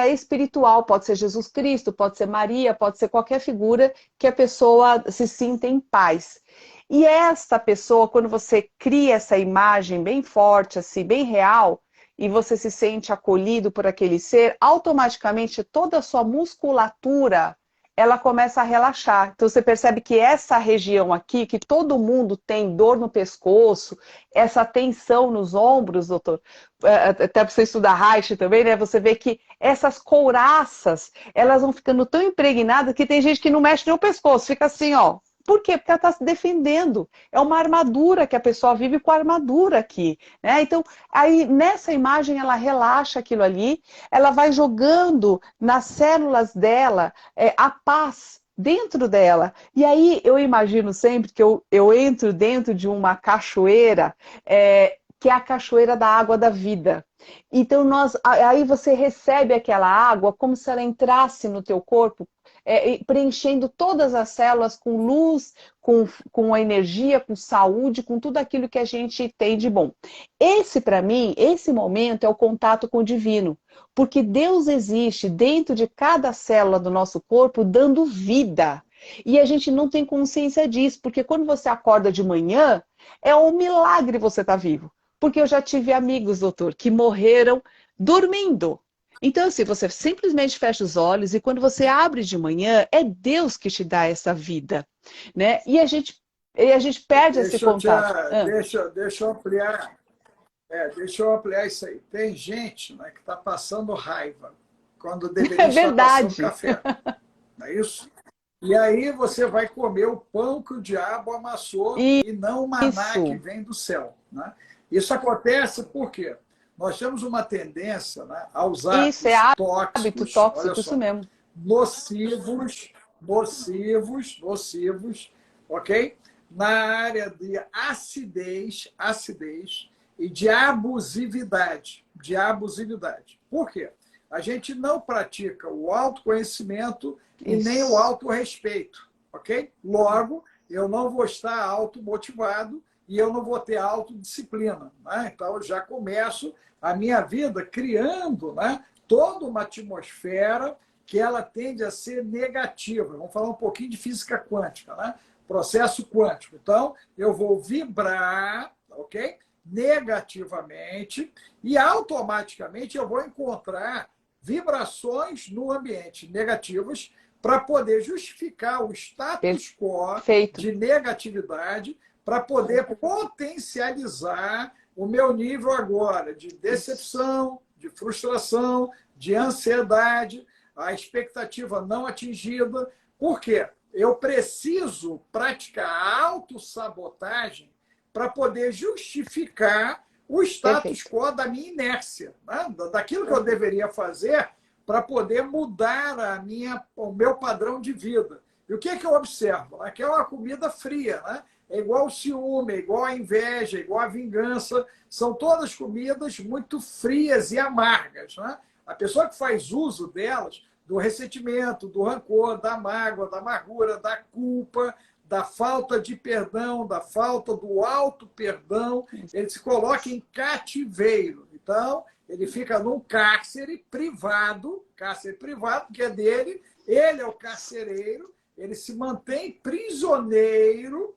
espiritual, pode ser Jesus Cristo, pode ser Maria, pode ser qualquer figura que a pessoa se sinta em paz. E esta pessoa, quando você cria essa imagem bem forte, assim, bem real, e você se sente acolhido por aquele ser, automaticamente toda a sua musculatura ela começa a relaxar. Então você percebe que essa região aqui, que todo mundo tem dor no pescoço, essa tensão nos ombros, doutor, até para você estudar Reich também, né? Você vê que essas couraças, elas vão ficando tão impregnadas que tem gente que não mexe nem o pescoço, fica assim, ó. Por quê? Porque ela está se defendendo. É uma armadura que a pessoa vive com a armadura aqui, né? Então, aí nessa imagem ela relaxa aquilo ali, ela vai jogando nas células dela a paz dentro dela. E aí eu imagino sempre que eu entro dentro de uma cachoeira, que é a cachoeira da água da vida. Então aí você recebe aquela água como se ela entrasse no teu corpo, preenchendo todas as células com luz, com energia, com saúde, com tudo aquilo que a gente tem de bom. Esse, para mim, esse momento é o contato com o divino, porque Deus existe dentro de cada célula do nosso corpo, dando vida. E a gente não tem consciência disso, porque quando você acorda de manhã, é um milagre você estar vivo. Porque eu já tive amigos, doutor, que morreram dormindo. Então, assim, você simplesmente fecha os olhos e quando você abre de manhã, é Deus que te dá essa vida, né? E a gente perde esse Deixa eu, te, contato. deixa eu ampliar. Deixa eu ampliar isso aí. Tem gente, né, que está passando raiva quando deveria É estar passando verdade. café. Não é isso? E aí você vai comer o pão que o diabo amassou e não o maná que Isso. vem do céu. Né? Isso acontece porque nós temos uma tendência, né, aos Isso é hábitos hábito tóxicos, olha tóxico, isso só, mesmo. nocivos, ok? Na área de acidez e de abusividade. De abusividade. Por quê? A gente não pratica o autoconhecimento e nem o Isso. autorrespeito, ok? Logo, eu não vou estar automotivado e eu não vou ter autodisciplina. Né? Então, eu já começo a minha vida criando, né, toda uma atmosfera que ela tende a ser negativa. Vamos falar um pouquinho de física quântica, né? Processo quântico. Então, eu vou vibrar, ok? Negativamente e automaticamente eu vou encontrar vibrações no ambiente negativas para poder justificar o status quo Perfeito. de negatividade, para poder potencializar o meu nível agora de decepção, de frustração, de ansiedade, a expectativa não atingida. Por quê? Eu preciso praticar a autossabotagem para poder justificar o status Perfeito. quo da minha inércia, né? Daquilo que eu deveria fazer para poder mudar o meu padrão de vida. E o que é que eu observo? Aqui é uma comida fria, né? É igual o ciúme, é igual a inveja, é igual a vingança. São todas comidas muito frias e amargas. Né? A pessoa que faz uso delas, do ressentimento, do rancor, da mágoa, da amargura, da culpa, da falta de perdão, da falta do auto-perdão, ele se coloca em cativeiro. Então, ele fica num cárcere privado, que é dele, ele é o carcereiro, ele se mantém prisioneiro,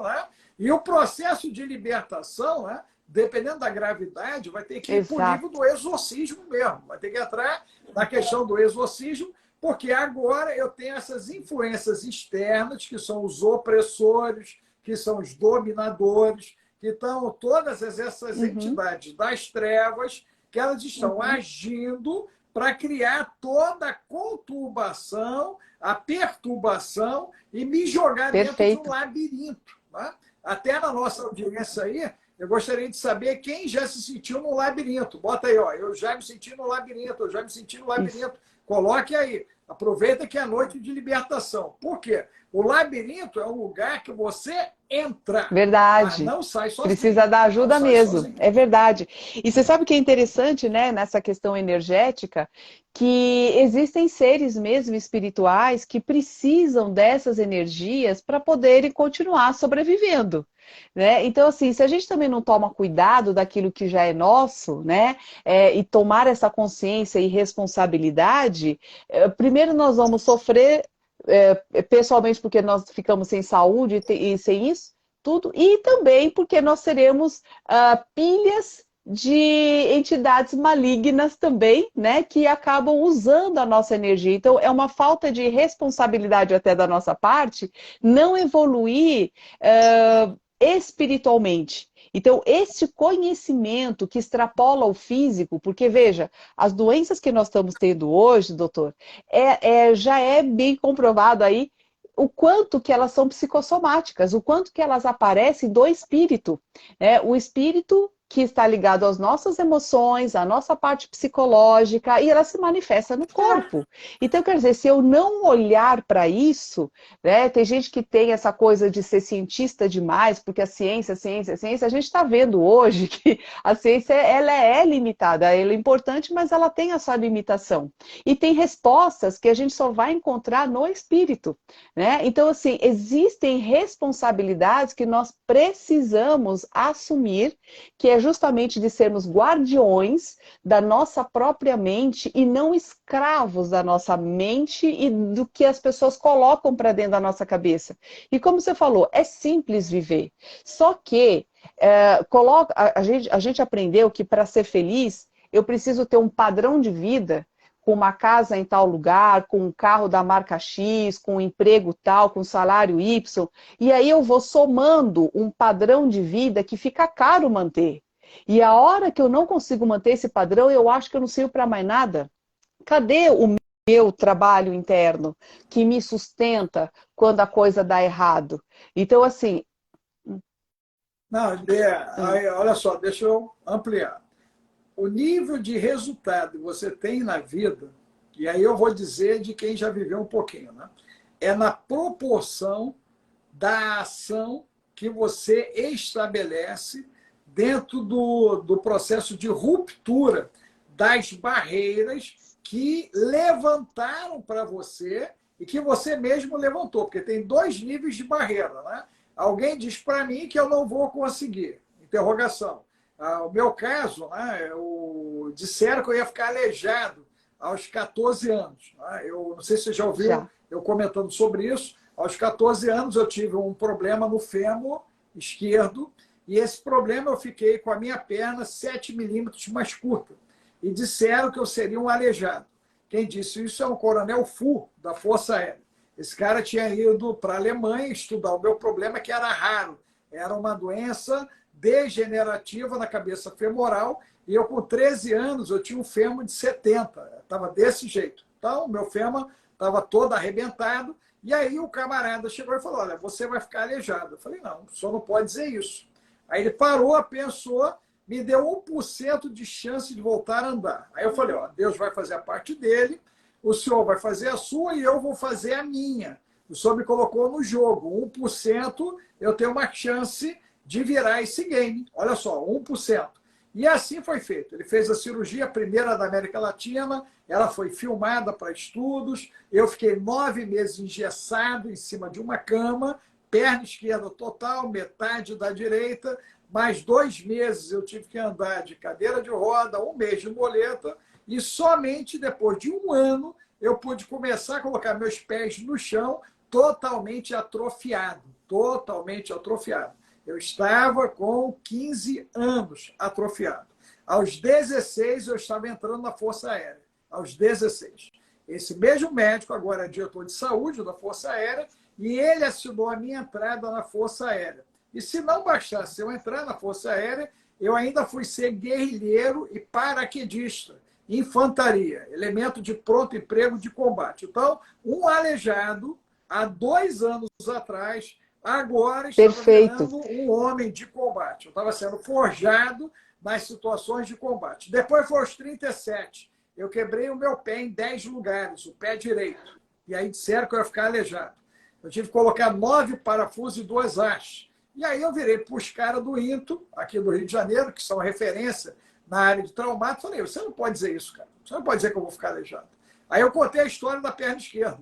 né? E o processo de libertação, né, dependendo da gravidade, vai ter que ir para o nível Exato. do exorcismo mesmo, vai ter que entrar na questão do exorcismo, porque agora eu tenho essas influências externas, que são os opressores, que são os dominadores, que estão todas essas entidades das trevas, que elas estão agindo para criar toda a conturbação, a perturbação e me jogar dentro de um labirinto. Tá? Até na nossa audiência aí, eu gostaria de saber quem já se sentiu no labirinto. Bota aí, ó, eu já me senti no labirinto, eu já me senti no labirinto. Isso. Coloque aí. Aproveita que é noite de libertação. Por quê? O labirinto é um lugar que você entra. Verdade. Mas não sai sozinho. Precisa da ajuda mesmo. Sozinho. É verdade. E você sabe o que é interessante, né, nessa questão energética? Que existem seres mesmo espirituais que precisam dessas energias para poderem continuar sobrevivendo. Né? Então, assim, se a gente também não toma cuidado daquilo que já é nosso, né, e tomar essa consciência e responsabilidade, primeiro nós vamos sofrer pessoalmente porque nós ficamos sem saúde e sem isso, tudo, e também porque nós seremos pilhas de entidades malignas também, né, que acabam usando a nossa energia. Então, é uma falta de responsabilidade até da nossa parte não evoluir espiritualmente. Então, esse conhecimento que extrapola o físico, porque, veja, as doenças que nós estamos tendo hoje, doutor, já é bem comprovado aí o quanto que elas são psicossomáticas, o quanto que elas aparecem do espírito. Né? O espírito que está ligado às nossas emoções, à nossa parte psicológica, e ela se manifesta no corpo. Então, quer dizer, se eu não olhar para isso, né, tem gente que tem essa coisa de ser cientista demais, porque a ciência, a gente está vendo hoje que a ciência ela é limitada, ela é importante, mas ela tem a sua limitação. E tem respostas que a gente só vai encontrar no espírito. Né? Então, assim, existem responsabilidades que nós precisamos assumir, que é justamente de sermos guardiões da nossa própria mente e não escravos da nossa mente e do que as pessoas colocam para dentro da nossa cabeça. E como você falou, é simples viver. Só que a gente aprendeu que para ser feliz, eu preciso ter um padrão de vida com uma casa em tal lugar, com um carro da marca X, com um emprego tal, com salário Y, e aí eu vou somando um padrão de vida que fica caro manter. E a hora que eu não consigo manter esse padrão, eu acho que eu não sirvo para mais nada. Cadê o meu trabalho interno que me sustenta quando a coisa dá errado? Então, assim... Não, olha só, deixa eu ampliar. O nível de resultado que você tem na vida, e aí eu vou dizer de quem já viveu um pouquinho, né? É na proporção da ação que você estabelece dentro do processo de ruptura das barreiras que levantaram para você e que você mesmo levantou, porque tem dois níveis de barreira, né? Alguém diz para mim que eu não vou conseguir, interrogação. O meu caso, né, disseram que eu ia ficar aleijado aos 14 anos. Né? Eu não sei se você já ouviu eu comentando sobre isso. Aos 14 anos eu tive um problema no fêmur esquerdo e esse problema eu fiquei com a minha perna 7 milímetros mais curta. E disseram que eu seria um aleijado. Quem disse isso é um coronel Fu, da Força Aérea. Esse cara tinha ido para a Alemanha estudar o meu problema, que era raro. Era uma doença degenerativa na cabeça femoral, e eu com 13 anos eu tinha um fêmur de 70, estava desse jeito. Então, o meu fêmur estava todo arrebentado, e aí o camarada chegou e falou, olha, você vai ficar aleijado. Eu falei, não, o senhor não pode dizer isso. Aí ele parou, pensou, me deu 1% de chance de voltar a andar. Aí eu falei, ó, Deus vai fazer a parte dele, o senhor vai fazer a sua e eu vou fazer a minha. O senhor me colocou no jogo, 1% eu tenho uma chance de virar esse game. Olha só, 1%. E assim foi feito. Ele fez a cirurgia, a primeira da América Latina, ela foi filmada para estudos, eu fiquei 9 meses engessado em cima de uma cama, perna esquerda total, metade da direita, mais 2 meses eu tive que andar de cadeira de roda, 1 mês de muleta, e somente depois de 1 ano eu pude começar a colocar meus pés no chão totalmente atrofiado, totalmente atrofiado. Eu estava com 15 anos atrofiado. Aos 16, eu estava entrando na Força Aérea. Aos 16. Esse mesmo médico, agora é diretor de saúde da Força Aérea, e ele assinou a minha entrada na Força Aérea. E se não bastasse eu entrar na Força Aérea, eu ainda fui ser guerrilheiro e paraquedista, infantaria, elemento de pronto emprego de combate. Então, um aleijado, há 2 anos atrás, agora estava Perfeito. virando um homem de combate. Eu estava sendo forjado nas situações de combate. Depois foi aos 37. Eu quebrei o meu pé em 10 lugares, o pé direito. E aí disseram que eu ia ficar aleijado. Eu tive que colocar 9 parafusos e 2 hastes. E aí eu virei para os caras do INTO, aqui do Rio de Janeiro, que são referência na área de traumato. Falei, você não pode dizer isso, cara. Você não pode dizer que eu vou ficar aleijado. Aí eu contei a história da perna esquerda.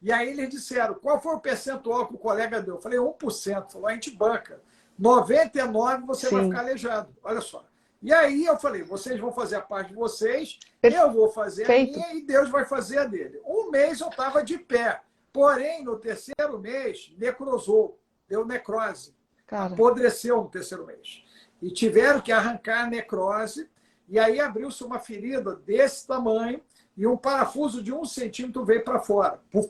E aí eles disseram, qual foi o percentual que o colega deu? Eu falei, 1%. Falou, a gente banca. 99% você vai ficar Sim. aleijado. Olha só. E aí eu falei, vocês vão fazer a parte de vocês, eu vou fazer a Perfeito. minha e Deus vai fazer a dele. Um mês eu estava de pé. Porém, no terceiro mês, necrosou. Deu necrose. Cara, Apodreceu no terceiro mês. E tiveram que arrancar a necrose. E aí abriu-se uma ferida desse tamanho e um parafuso de 1 centímetro veio para fora. Puf.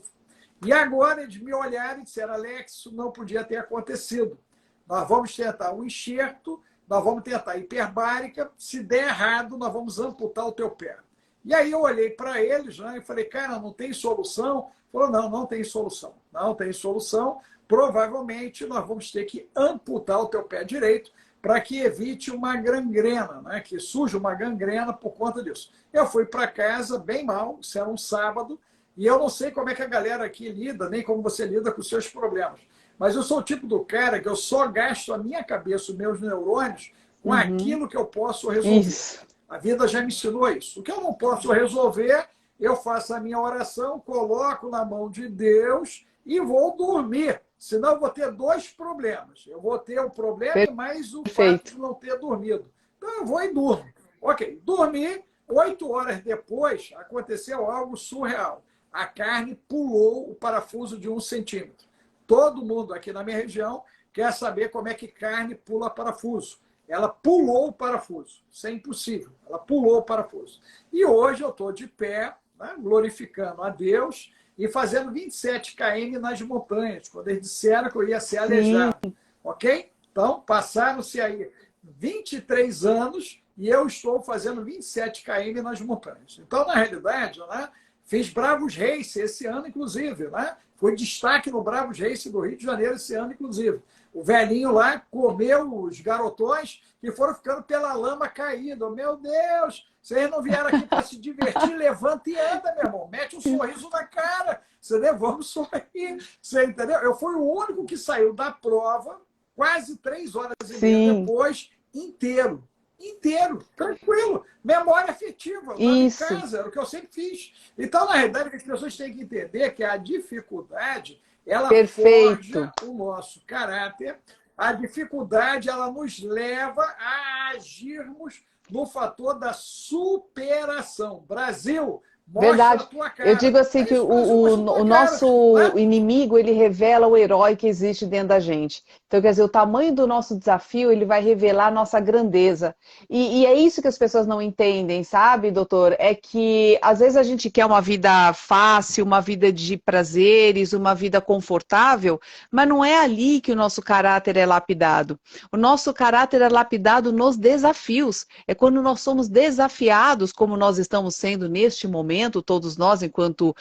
E agora eles me olharam e disseram, Alex, isso não podia ter acontecido. Nós vamos tentar um enxerto, nós vamos tentar hiperbárica, se der errado, nós vamos amputar o teu pé. E aí eu olhei para eles, né, e falei, cara, não tem solução? Falou, não, não tem solução. Não tem solução. Provavelmente nós vamos ter que amputar o teu pé direito para que evite uma gangrena, né, que surja uma gangrena por conta disso. Eu fui para casa bem mal, isso era um sábado, e eu não sei como é que a galera aqui lida, nem como você lida com os seus problemas. Mas eu sou o tipo do cara que eu só gasto a minha cabeça, os meus neurônios, com uhum. aquilo que eu posso resolver. Isso. A vida já me ensinou isso. O que eu não posso resolver, eu faço a minha oração, coloco na mão de Deus e vou dormir. Senão eu vou ter 2 problemas. Eu vou ter o problema e mais o fato Perfeito. de não ter dormido. Então eu vou e durmo. Ok, dormi, 8 horas depois aconteceu algo surreal. A carne pulou o parafuso de 1 centímetro. Todo mundo aqui na minha região quer saber como é que carne pula parafuso. Ela pulou o parafuso. Isso é impossível. Ela pulou o parafuso. E hoje eu estou de pé, né, glorificando a Deus e fazendo 27 km nas montanhas, quando eles disseram que eu ia ser Sim. aleijado. Ok? Então, passaram-se aí 23 anos e eu estou fazendo 27 km nas montanhas. Então, na realidade, né, fiz Bravos Race esse ano, inclusive. Né? Foi destaque no Bravos Race do Rio de Janeiro esse ano, inclusive. O velhinho lá comeu os garotões que foram ficando pela lama caída. Meu Deus, vocês não vieram aqui para se divertir? Levanta e anda, meu irmão. Mete um sorriso na cara. Você vamos sorrir. Você entendeu? Eu fui o único que saiu da prova, quase 3 horas e meia Sim. depois, inteiro. Inteiro, tranquilo. Memória afetiva. Eu estava em Isso. casa, era o que eu sempre fiz. Então, na realidade, o que as pessoas têm que entender é que a dificuldade ela Perfeito. forja o nosso caráter. A dificuldade ela nos leva a agirmos no fator da superação. Brasil, mostra a Verdade. tua Eu cara. digo assim É que isso, Brasil, mostra a o tua cara. nosso Né? inimigo, ele revela o herói que existe dentro da gente. Então, quer dizer, o tamanho do nosso desafio, ele vai revelar a nossa grandeza. E é isso que as pessoas não entendem, sabe, doutor? É que, às vezes, a gente quer uma vida fácil, uma vida de prazeres, uma vida confortável, mas não é ali que o nosso caráter é lapidado. O nosso caráter é lapidado nos desafios. É quando nós somos desafiados, como nós estamos sendo neste momento, todos nós, enquanto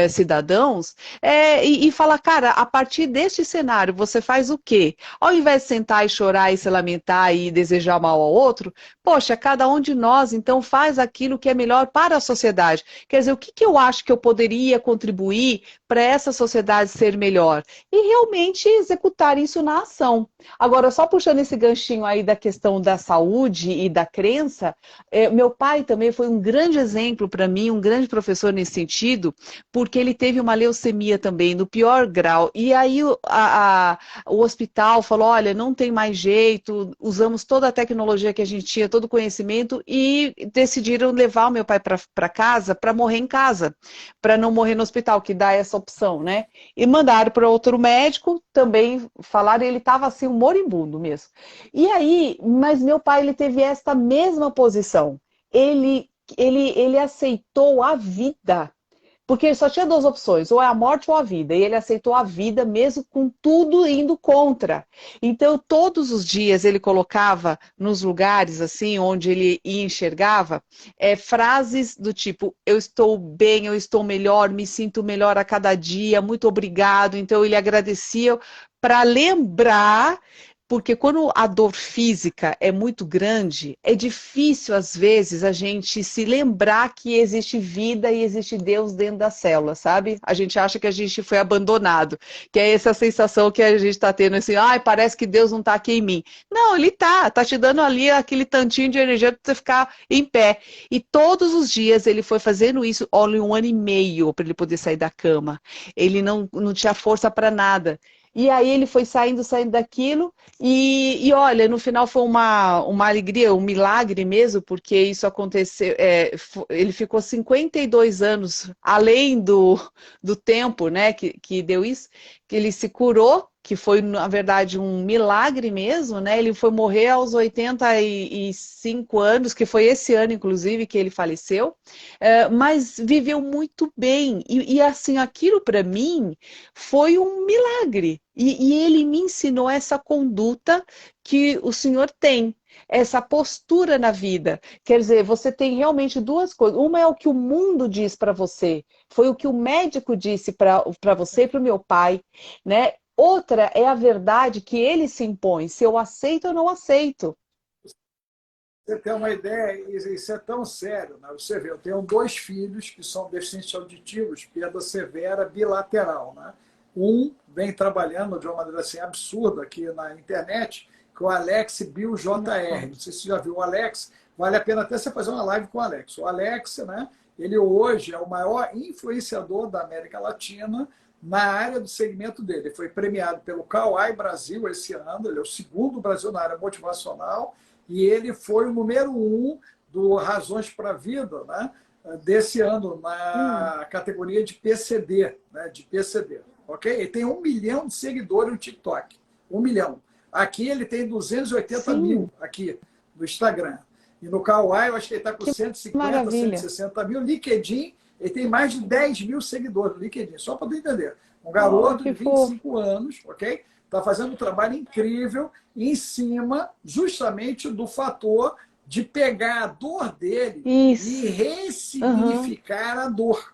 cidadãos, e fala, cara, a partir deste cenário, você faz o quê? Ao invés de sentar e chorar e se lamentar e desejar mal ao outro, poxa, cada um de nós, então, faz aquilo que é melhor para a sociedade. Quer dizer, o que, que eu acho que eu poderia contribuir para essa sociedade ser melhor? E realmente executar isso na ação. Agora, só puxando esse ganchinho aí da questão da saúde e da crença, meu pai também foi um grande exemplo para mim, um grande professor nesse sentido, porque ele teve uma leucemia também, no pior grau. E aí o hospital falou, olha, não tem mais jeito, usamos toda a tecnologia que a gente tinha, todo o conhecimento, e decidiram levar o meu pai para casa, para morrer em casa, para não morrer no hospital, que dá essa opção, né? E mandaram para outro médico, também falaram, ele estava assim, um moribundo mesmo. E aí, mas meu pai, ele teve esta mesma posição. Ele aceitou a vida. Porque ele só tinha duas opções, ou é a morte ou a vida. E ele aceitou a vida mesmo com tudo indo contra. Então, todos os dias ele colocava nos lugares assim, onde ele enxergava, frases do tipo, eu estou bem, eu estou melhor, me sinto melhor a cada dia, muito obrigado. Então, ele agradecia para lembrar, porque quando a dor física é muito grande, é difícil, às vezes, a gente se lembrar que existe vida e existe Deus dentro da célula, sabe? A gente acha que a gente foi abandonado, que é essa sensação que a gente está tendo, assim, ai, parece que Deus não está aqui em mim. Não, ele tá te dando ali aquele tantinho de energia para você ficar em pé. E todos os dias ele foi fazendo isso, olha, 1 ano e meio para ele poder sair da cama. Ele não tinha força para nada. E aí ele foi saindo daquilo, e olha, no final foi uma alegria, um milagre mesmo, porque isso aconteceu, ele ficou 52 anos, além do tempo, né, que deu isso, que ele se curou, que foi, na verdade, um milagre mesmo, né, ele foi morrer aos 85 anos, que foi esse ano, inclusive, que ele faleceu, mas viveu muito bem, e assim, aquilo para mim foi um milagre. E ele me ensinou essa conduta que o Senhor tem, essa postura na vida. Quer dizer, você tem realmente duas coisas. Uma é o que o mundo diz para você, foi o que o médico disse para você e para o meu pai, né? Outra é a verdade que ele se impõe, se eu aceito ou não aceito. Você tem uma ideia, isso é tão sério, né? Você vê, eu tenho dois filhos que são deficientes auditivos, perda severa bilateral, né? Um vem trabalhando de uma maneira assim absurda aqui na internet, que é o Alex Bill JR. Não sei se você já viu o Alex, vale a pena até você fazer uma live com o Alex. O Alex, né? Ele hoje é o maior influenciador da América Latina na área do segmento dele. Ele foi premiado pelo Kauai Brasil esse ano, ele é o segundo do Brasil na área motivacional, e ele foi o número 1 do Razões para a Vida, né, desse ano, na categoria de PCD, né, de PCD. Ok? Ele tem 1 milhão de seguidores no TikTok. 1 milhão. Aqui ele tem 280 Sim, mil aqui no Instagram. E no Kauai, eu acho que ele está com que 150, maravilha. 160 mil. LinkedIn, ele tem mais de 10 mil seguidores no LinkedIn, só para tu entender. Um Oh, garoto de que vinte e fofo. cinco anos, ok? Está fazendo um trabalho incrível em cima justamente do fator de pegar a dor dele e Isso. Uhum. ressignificar a dor.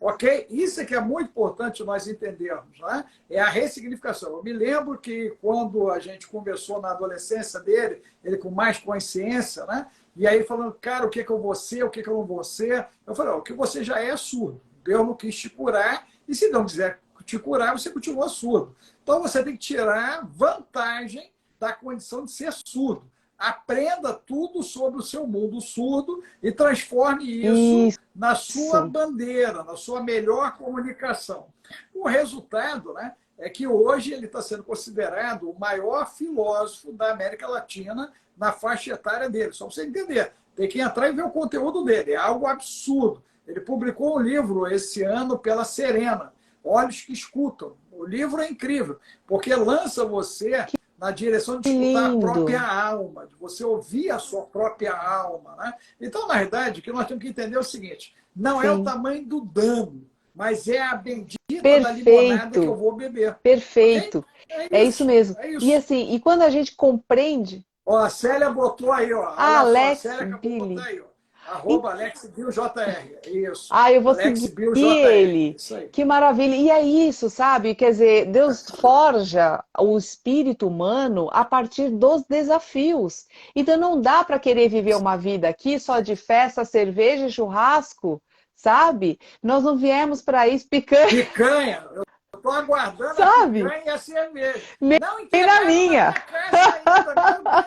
Ok? Isso é que é muito importante nós entendermos, né? É a ressignificação. Eu me lembro que quando a gente conversou na adolescência dele, ele com mais consciência, né? E aí falando, cara, o que eu vou ser, o que eu não vou ser? Eu falei, o que você já é surdo. Deus não quis te curar, e se não quiser te curar, você continua surdo. Então você tem que tirar vantagem da condição de ser surdo. Aprenda tudo sobre o seu mundo surdo e transforme isso na sua Isso. bandeira, na sua melhor comunicação. O resultado, né, é que hoje ele está sendo considerado o maior filósofo da América Latina na faixa etária dele. Só para você entender. Tem que entrar e ver o conteúdo dele. É algo absurdo. Ele publicou um livro esse ano pela Serena, Olhos que Escutam. O livro é incrível, porque lança você na direção de Que escutar a própria lindo. alma, de você ouvir a sua própria alma. Né? Então, na verdade, o que nós temos que entender é o seguinte: não é o Sim. tamanho do dano, mas é a bendita da limonada que eu Perfeito. vou beber. Ok? Perfeito. É É isso isso, mesmo. é E isso. assim, e quando a gente compreende, Ó, a Célia botou aí, ó. Olha só, a Alex Célia acabou de botar Billy. aí, ó. @AlexBillJR. Isso. Ah, eu vou seguir AlexBillJR. ele. Isso aí. Que maravilha. E é isso, sabe? Quer dizer, Deus forja o espírito humano a partir dos desafios. Então não dá para querer viver uma vida aqui só de festa, cerveja e churrasco, sabe? Nós não viemos para isso picante, Picanha. Eu estou aguardando a sabe? picanha e a cerveja. Nem Não na entregaram na minha. minha caixa ainda.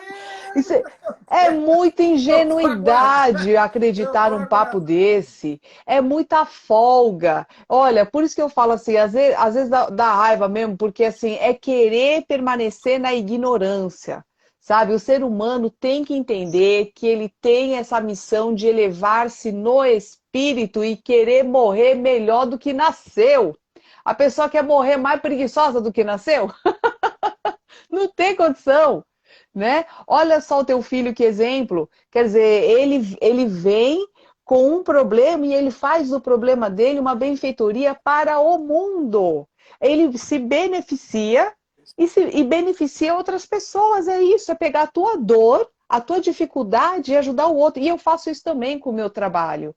Meu Isso Deus! é muita Eu estou aguardando. ingenuidade Eu acreditar estou num papo aguardando. desse. É muita folga. Olha, por isso que eu falo assim, às vezes dá raiva mesmo, porque assim, é querer permanecer na ignorância. Sabe, o ser humano tem que entender que ele tem essa missão de elevar-se no espírito e querer morrer melhor do que nasceu. A pessoa quer morrer mais preguiçosa do que nasceu? Não tem condição, né? Olha só o teu filho, que exemplo. Quer dizer, ele vem com um problema e ele faz do problema dele uma benfeitoria para o mundo. Ele se beneficia e beneficia outras pessoas. É isso, é pegar a tua dor, a tua dificuldade e ajudar o outro. E eu faço isso também com o meu trabalho.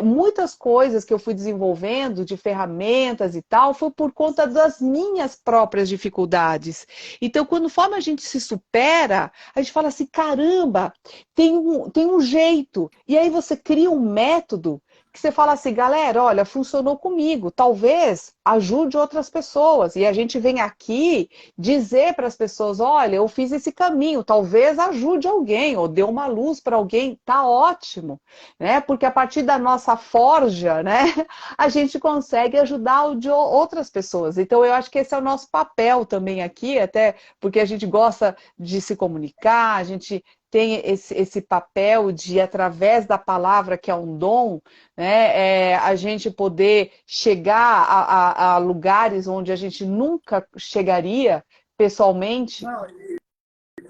Muitas coisas que eu fui desenvolvendo, de ferramentas e tal, foi por conta das minhas próprias dificuldades. Então, conforme a gente se supera, a gente fala assim, caramba, tem um jeito. E aí você cria um método que você fala assim, galera, olha, funcionou comigo, talvez ajude outras pessoas. E a gente vem aqui dizer para as pessoas, olha, eu fiz esse caminho, talvez ajude alguém, ou dê uma luz para alguém, tá ótimo, né? Porque a partir da nossa forja, né, a gente consegue ajudar outras pessoas. Então, eu acho que esse é o nosso papel também aqui, até porque a gente gosta de se comunicar, a gente tem esse papel de, através da palavra, que é um dom, né, a gente poder chegar a lugares onde a gente nunca chegaria pessoalmente.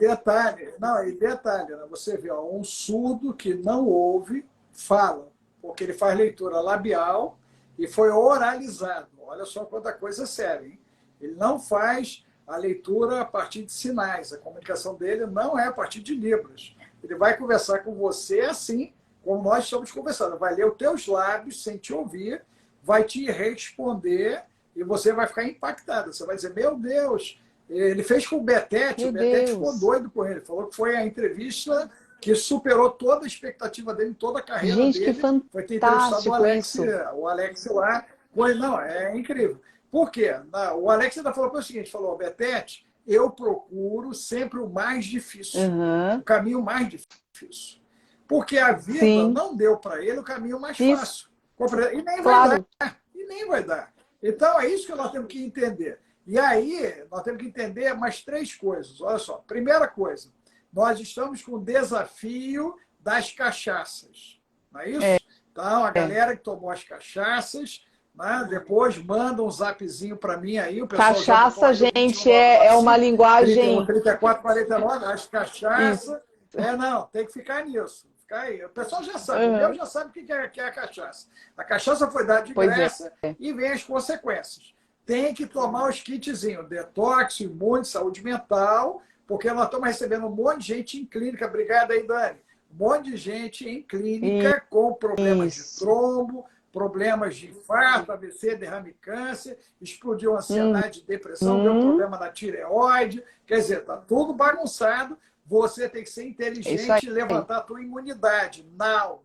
Detalhe, né? Você vê, ó, um surdo que não ouve, fala, porque ele faz leitura labial e foi oralizado. Olha só quanta coisa séria, hein? Ele não faz a leitura a partir de sinais. A comunicação dele não é a partir de libras. Ele vai conversar com você assim, como nós estamos conversando. Vai ler os teus lábios sem te ouvir, vai te responder e você vai ficar impactado. Você vai dizer, meu Deus, ele fez com o Betete, o Betete ficou doido com ele. Falou que foi a entrevista que superou toda a expectativa dele, toda a carreira dele. Gente, que fantástico. Foi ter entrevistado isso. O Alex lá. Não, é incrível. Por quê? O Alex ainda falou o seguinte, falou, Betete, eu procuro sempre o mais difícil, o caminho mais difícil. Porque a vida não deu para ele o caminho mais fácil. E nem vai dar. E nem vai dar. Então, é isso que nós temos que entender. E aí, nós temos que entender mais 3 coisas. Olha só. Primeira coisa, nós estamos com o desafio das cachaças. Não é isso? Então, a galera que tomou as cachaças, né, depois manda um zapzinho para mim aí. O pessoal cachaça, gente, é uma linguagem... 31, 34, 49, as cachaças. Não, tem que ficar nisso. Ficar aí. O pessoal já sabe, o meu já sabe o que é a cachaça. A cachaça foi dada de graça e vem as consequências. Tem que tomar os kitzinhos, detox, imune, saúde mental, porque nós estamos recebendo um monte de gente em clínica. Obrigado aí, Dani. Um monte de gente em clínica com problemas de trombo, problemas de infarto, AVC, derrame, câncer, explodiu ansiedade, depressão, deu problema na tireoide. Quer dizer, está tudo bagunçado. Você tem que ser inteligente e levantar a tua imunidade. Não.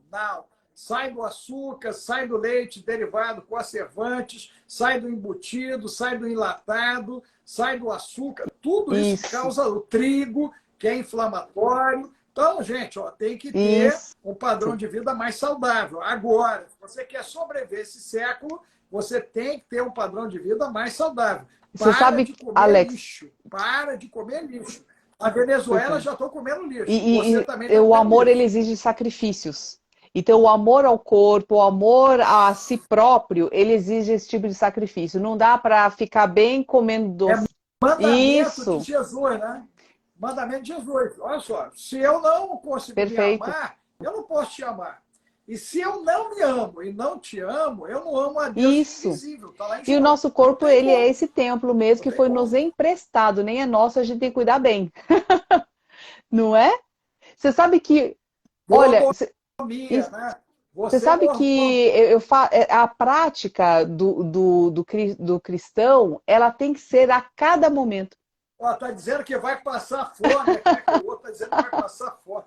Sai do açúcar, sai do leite derivado, conservantes, sai do embutido, sai do enlatado, sai do açúcar. Tudo isso causa o trigo, que é inflamatório. Então, gente, tem que ter um padrão de vida mais saudável. Agora, se você quer sobreviver esse século, você tem que ter um padrão de vida mais saudável. Para de comer lixo. Para de comer lixo. A Venezuela já estou comendo lixo. Você também tá o amor, ele exige sacrifícios. Então, o amor ao corpo, o amor a si próprio, ele exige esse tipo de sacrifício. Não dá para ficar bem comendo doce. Mandamento de Jesus, né? Mandamento de Jesus. Olha só, se eu não conseguir me amar, eu não posso te amar. E se eu não me amo e não te amo, eu não amo a Deus invisível. Tá lá em e o nosso corpo, ele é esse templo mesmo que foi nos emprestado, nem é nosso, a gente tem que cuidar bem. Não é? Você sabe que... Olha... Né? Você sabe que a prática do cristão, ela tem que ser a cada momento. Está dizendo que vai passar fome, o outro está dizendo que vai passar fome.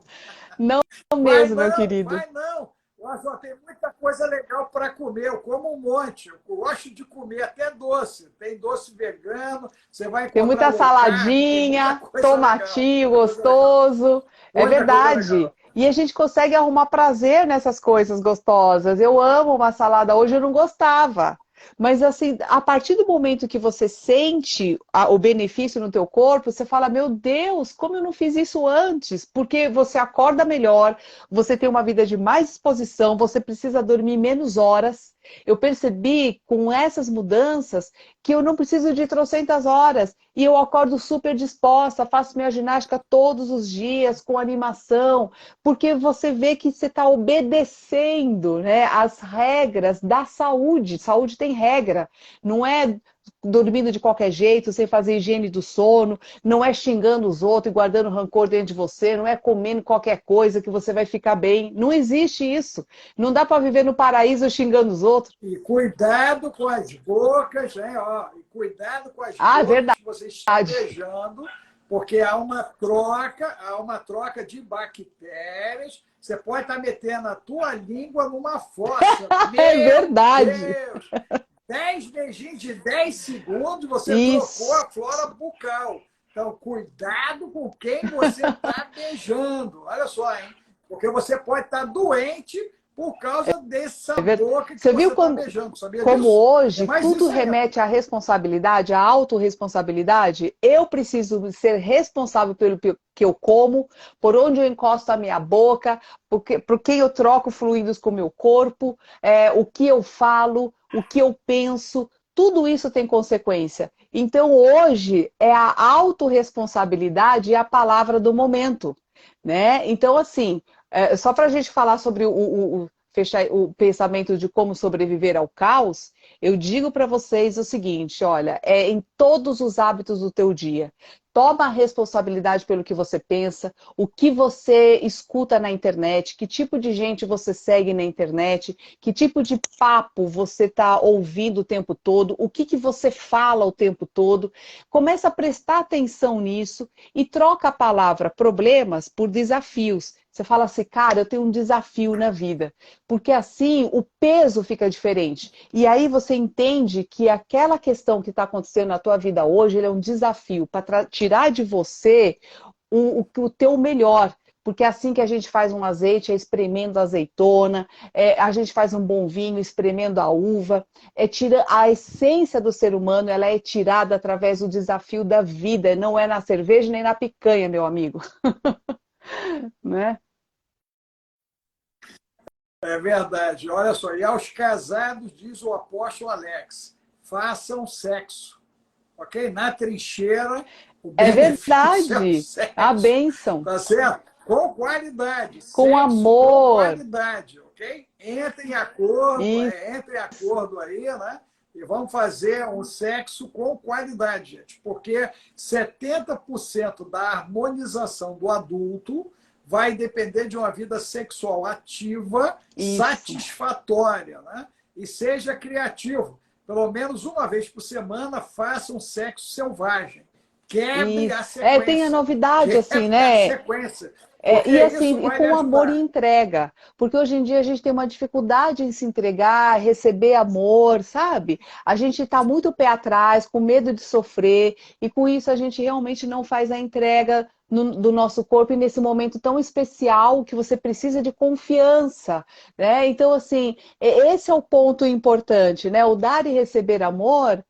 Não mesmo, meu querido. Vai não. Olha só, tem muita coisa legal para comer. Eu como um monte. Eu gosto de comer até doce. Tem doce vegano. Você vai encontrar tem muita saladinha, tomatinho gostoso. É verdade. E a gente consegue arrumar prazer nessas coisas gostosas. Eu amo uma salada. Hoje eu não gostava. Mas assim, a partir do momento que você sente o benefício no teu corpo, você fala, meu Deus, como eu não fiz isso antes? Porque você acorda melhor, você tem uma vida de mais disposição, você precisa dormir menos horas. Eu percebi com essas mudanças que eu não preciso de trocentas horas e eu acordo super disposta, faço minha ginástica todos os dias com animação, porque você vê que você está obedecendo, né, as regras da saúde. Saúde tem regra, não é dormindo de qualquer jeito, sem fazer higiene do sono, não é xingando os outros e guardando rancor dentro de você, não é comendo qualquer coisa que você vai ficar bem. Não existe isso. Não dá para viver no paraíso xingando os outros. E cuidado com as bocas, né? Ó, e cuidado com as Ah, é bocas verdade. que você está beijando, porque há uma troca de bactérias. Você pode estar metendo a tua língua numa fossa. É Meu verdade. Deus! 10 beijinhos de 10 segundos, você trocou Isso. a flora bucal. Então, cuidado com quem você está beijando. Olha só, hein? Porque você pode estar doente por causa dessa boca que Você viu você está beijando. Sabia como disso? É hoje mais tudo isso aí. remete à responsabilidade, à autorresponsabilidade? Eu preciso ser responsável pelo que eu como, por onde eu encosto a minha boca, por quem eu troco fluidos com o meu corpo, o que eu falo, o que eu penso, tudo isso tem consequência. Então hoje é a autorresponsabilidade e a palavra do momento, né? Então assim, só para a gente falar sobre fechar o pensamento de como sobreviver ao caos, eu digo para vocês o seguinte, olha, é em todos os hábitos do teu dia. Toma a responsabilidade pelo que você pensa, o que você escuta na internet, que tipo de gente você segue na internet, que tipo de papo você está ouvindo o tempo todo, o que você fala o tempo todo. Começa a prestar atenção nisso e troca a palavra problemas por desafios. Você fala assim, cara, eu tenho um desafio na vida. Porque assim o peso fica diferente. E aí você entende que aquela questão que está acontecendo na tua vida hoje, ele é um desafio para tirar de você o teu melhor. Porque é assim que a gente faz um azeite, é espremendo a azeitona, a gente faz um bom vinho, espremendo a uva. A essência do ser humano, ela é tirada através do desafio da vida, não é na cerveja nem na picanha, meu amigo. Né? É verdade. Olha só, e aos casados, diz o apóstolo Alex, façam sexo, ok? Na trincheira, o É benefício é o verdade. A sexo, bênção. tá certo? Com qualidade, Com sexo com amor. qualidade, ok? Isso. Entre em acordo aí, né? E vamos fazer um sexo com qualidade, gente, porque 70% da harmonização do adulto vai depender de uma vida sexual ativa, Isso. satisfatória, né? E seja criativo. Pelo menos uma vez por semana, faça um sexo selvagem. Quebre a Isso. Tem a sequência. novidade, assim, Quebre a né? sequência. Porque E isso assim, e vai lhe com amor e ajudar. entrega. Porque hoje em dia a gente tem uma dificuldade em se entregar, receber amor, sabe? A gente está muito pé atrás, com medo de sofrer, e com isso a gente realmente não faz a entrega do nosso corpo e nesse momento tão especial que você precisa de confiança, né? Então, assim, esse é o ponto importante, né? O dar e receber amor,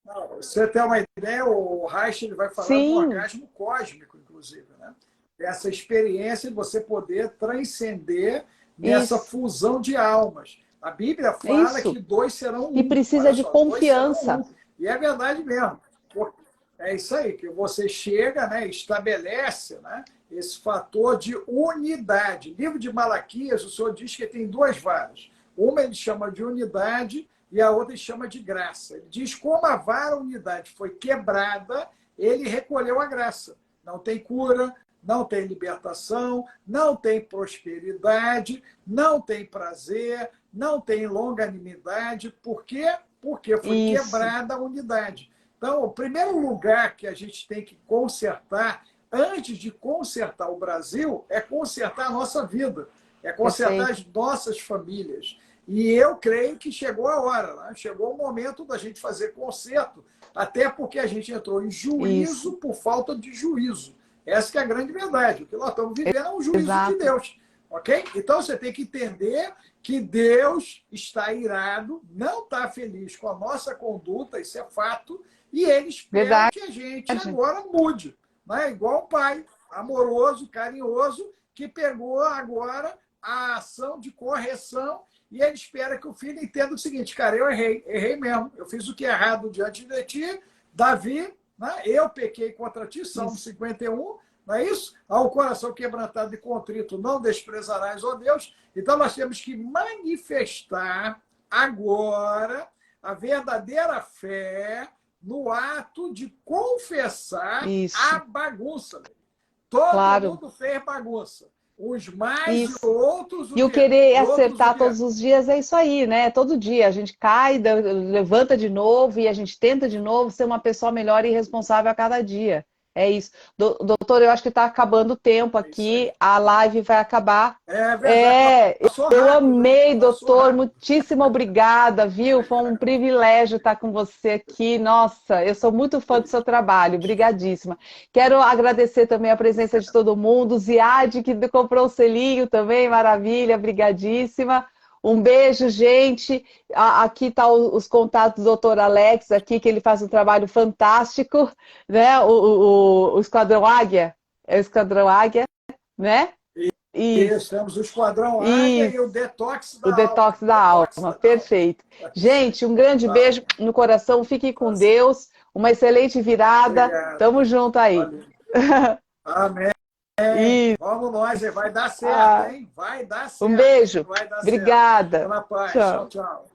Não, você tem uma ideia, o Reich ele vai falar do sim, orgasmo cósmico, inclusive. Né? Essa experiência de você poder transcender nessa isso, fusão de almas. A Bíblia fala isso. que dois serão E um. precisa Olha de só, dois serão confiança. um. E é verdade mesmo. É isso aí, que você chega, né, estabelece, né, esse fator de unidade. Livro de Malaquias, o Senhor diz que tem duas varas. Uma ele chama de unidade e a outra ele chama de graça. Ele diz como a vara unidade foi quebrada, ele recolheu a graça. Não tem cura, não tem libertação, não tem prosperidade, não tem prazer, não tem longanimidade. Por quê? Porque foi Isso, quebrada a unidade. Então, o primeiro lugar que a gente tem que consertar, antes de consertar o Brasil, é consertar a nossa vida, é consertar perfeito. as nossas famílias. E eu creio que chegou a hora, né? Chegou o momento da gente fazer conserto, até porque a gente entrou em Isso, juízo por falta de juízo. Essa que é a grande verdade. O que nós estamos vivendo é um juízo de exato. Deus. Ok? Então você tem que entender que Deus está irado, não está feliz com a nossa conduta, isso é fato, e ele espera Verdade. que a gente agora mude. Né? Igual um pai amoroso, carinhoso, que pegou agora a ação de correção e ele espera que o filho entenda o seguinte, cara, eu errei mesmo, eu fiz o que é errado diante de ti, Davi, né? Eu pequei contra ti, Salmo 51, não é isso? Ao coração quebrantado e contrito, não desprezarás, ó Deus. Então nós temos que manifestar agora a verdadeira fé no ato de confessar Isso, a bagunça. Todo claro. mundo fez bagunça. Uns mais e Isso. outros o E o quê? querer E outros o acertar quê? todos os dias é isso aí, né? Todo dia a gente cai, levanta de novo e a gente tenta de novo ser uma pessoa melhor e responsável a cada dia. É isso. Doutor, eu acho que está acabando o tempo É isso aí. aqui, a live vai acabar. É verdade. É, Passou eu rápido, hein? amei, Passou doutor. rápido. Muitíssimo obrigada, viu? Foi um privilégio estar com você aqui. Nossa, eu sou muito fã do seu trabalho. Obrigadíssima. Quero agradecer também a presença de todo mundo. Ziad, que comprou o selinho também, maravilha, brigadíssima. Um beijo, gente. Aqui está os contatos do doutor Alex, aqui, que ele faz um trabalho fantástico, né? O Esquadrão Águia. É o Esquadrão Águia, né? Isso. Isso, temos o Esquadrão Águia e o Isso. Detox O da Alma. detox da Detox alma, da Alma. perfeito. É isso aí. Gente, um grande Tá, beijo no coração, fique tá com certo. Deus, uma excelente virada, Obrigado. tamo junto aí. Valeu. Amém. E Vamos nós, vai dar certo, hein? Vai dar um certo, hein? beijo, Vai dar certo. Fica obrigada. na paz. Tchau, Tchau. tchau.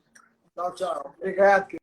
Tchau, tchau. Obrigado, querido.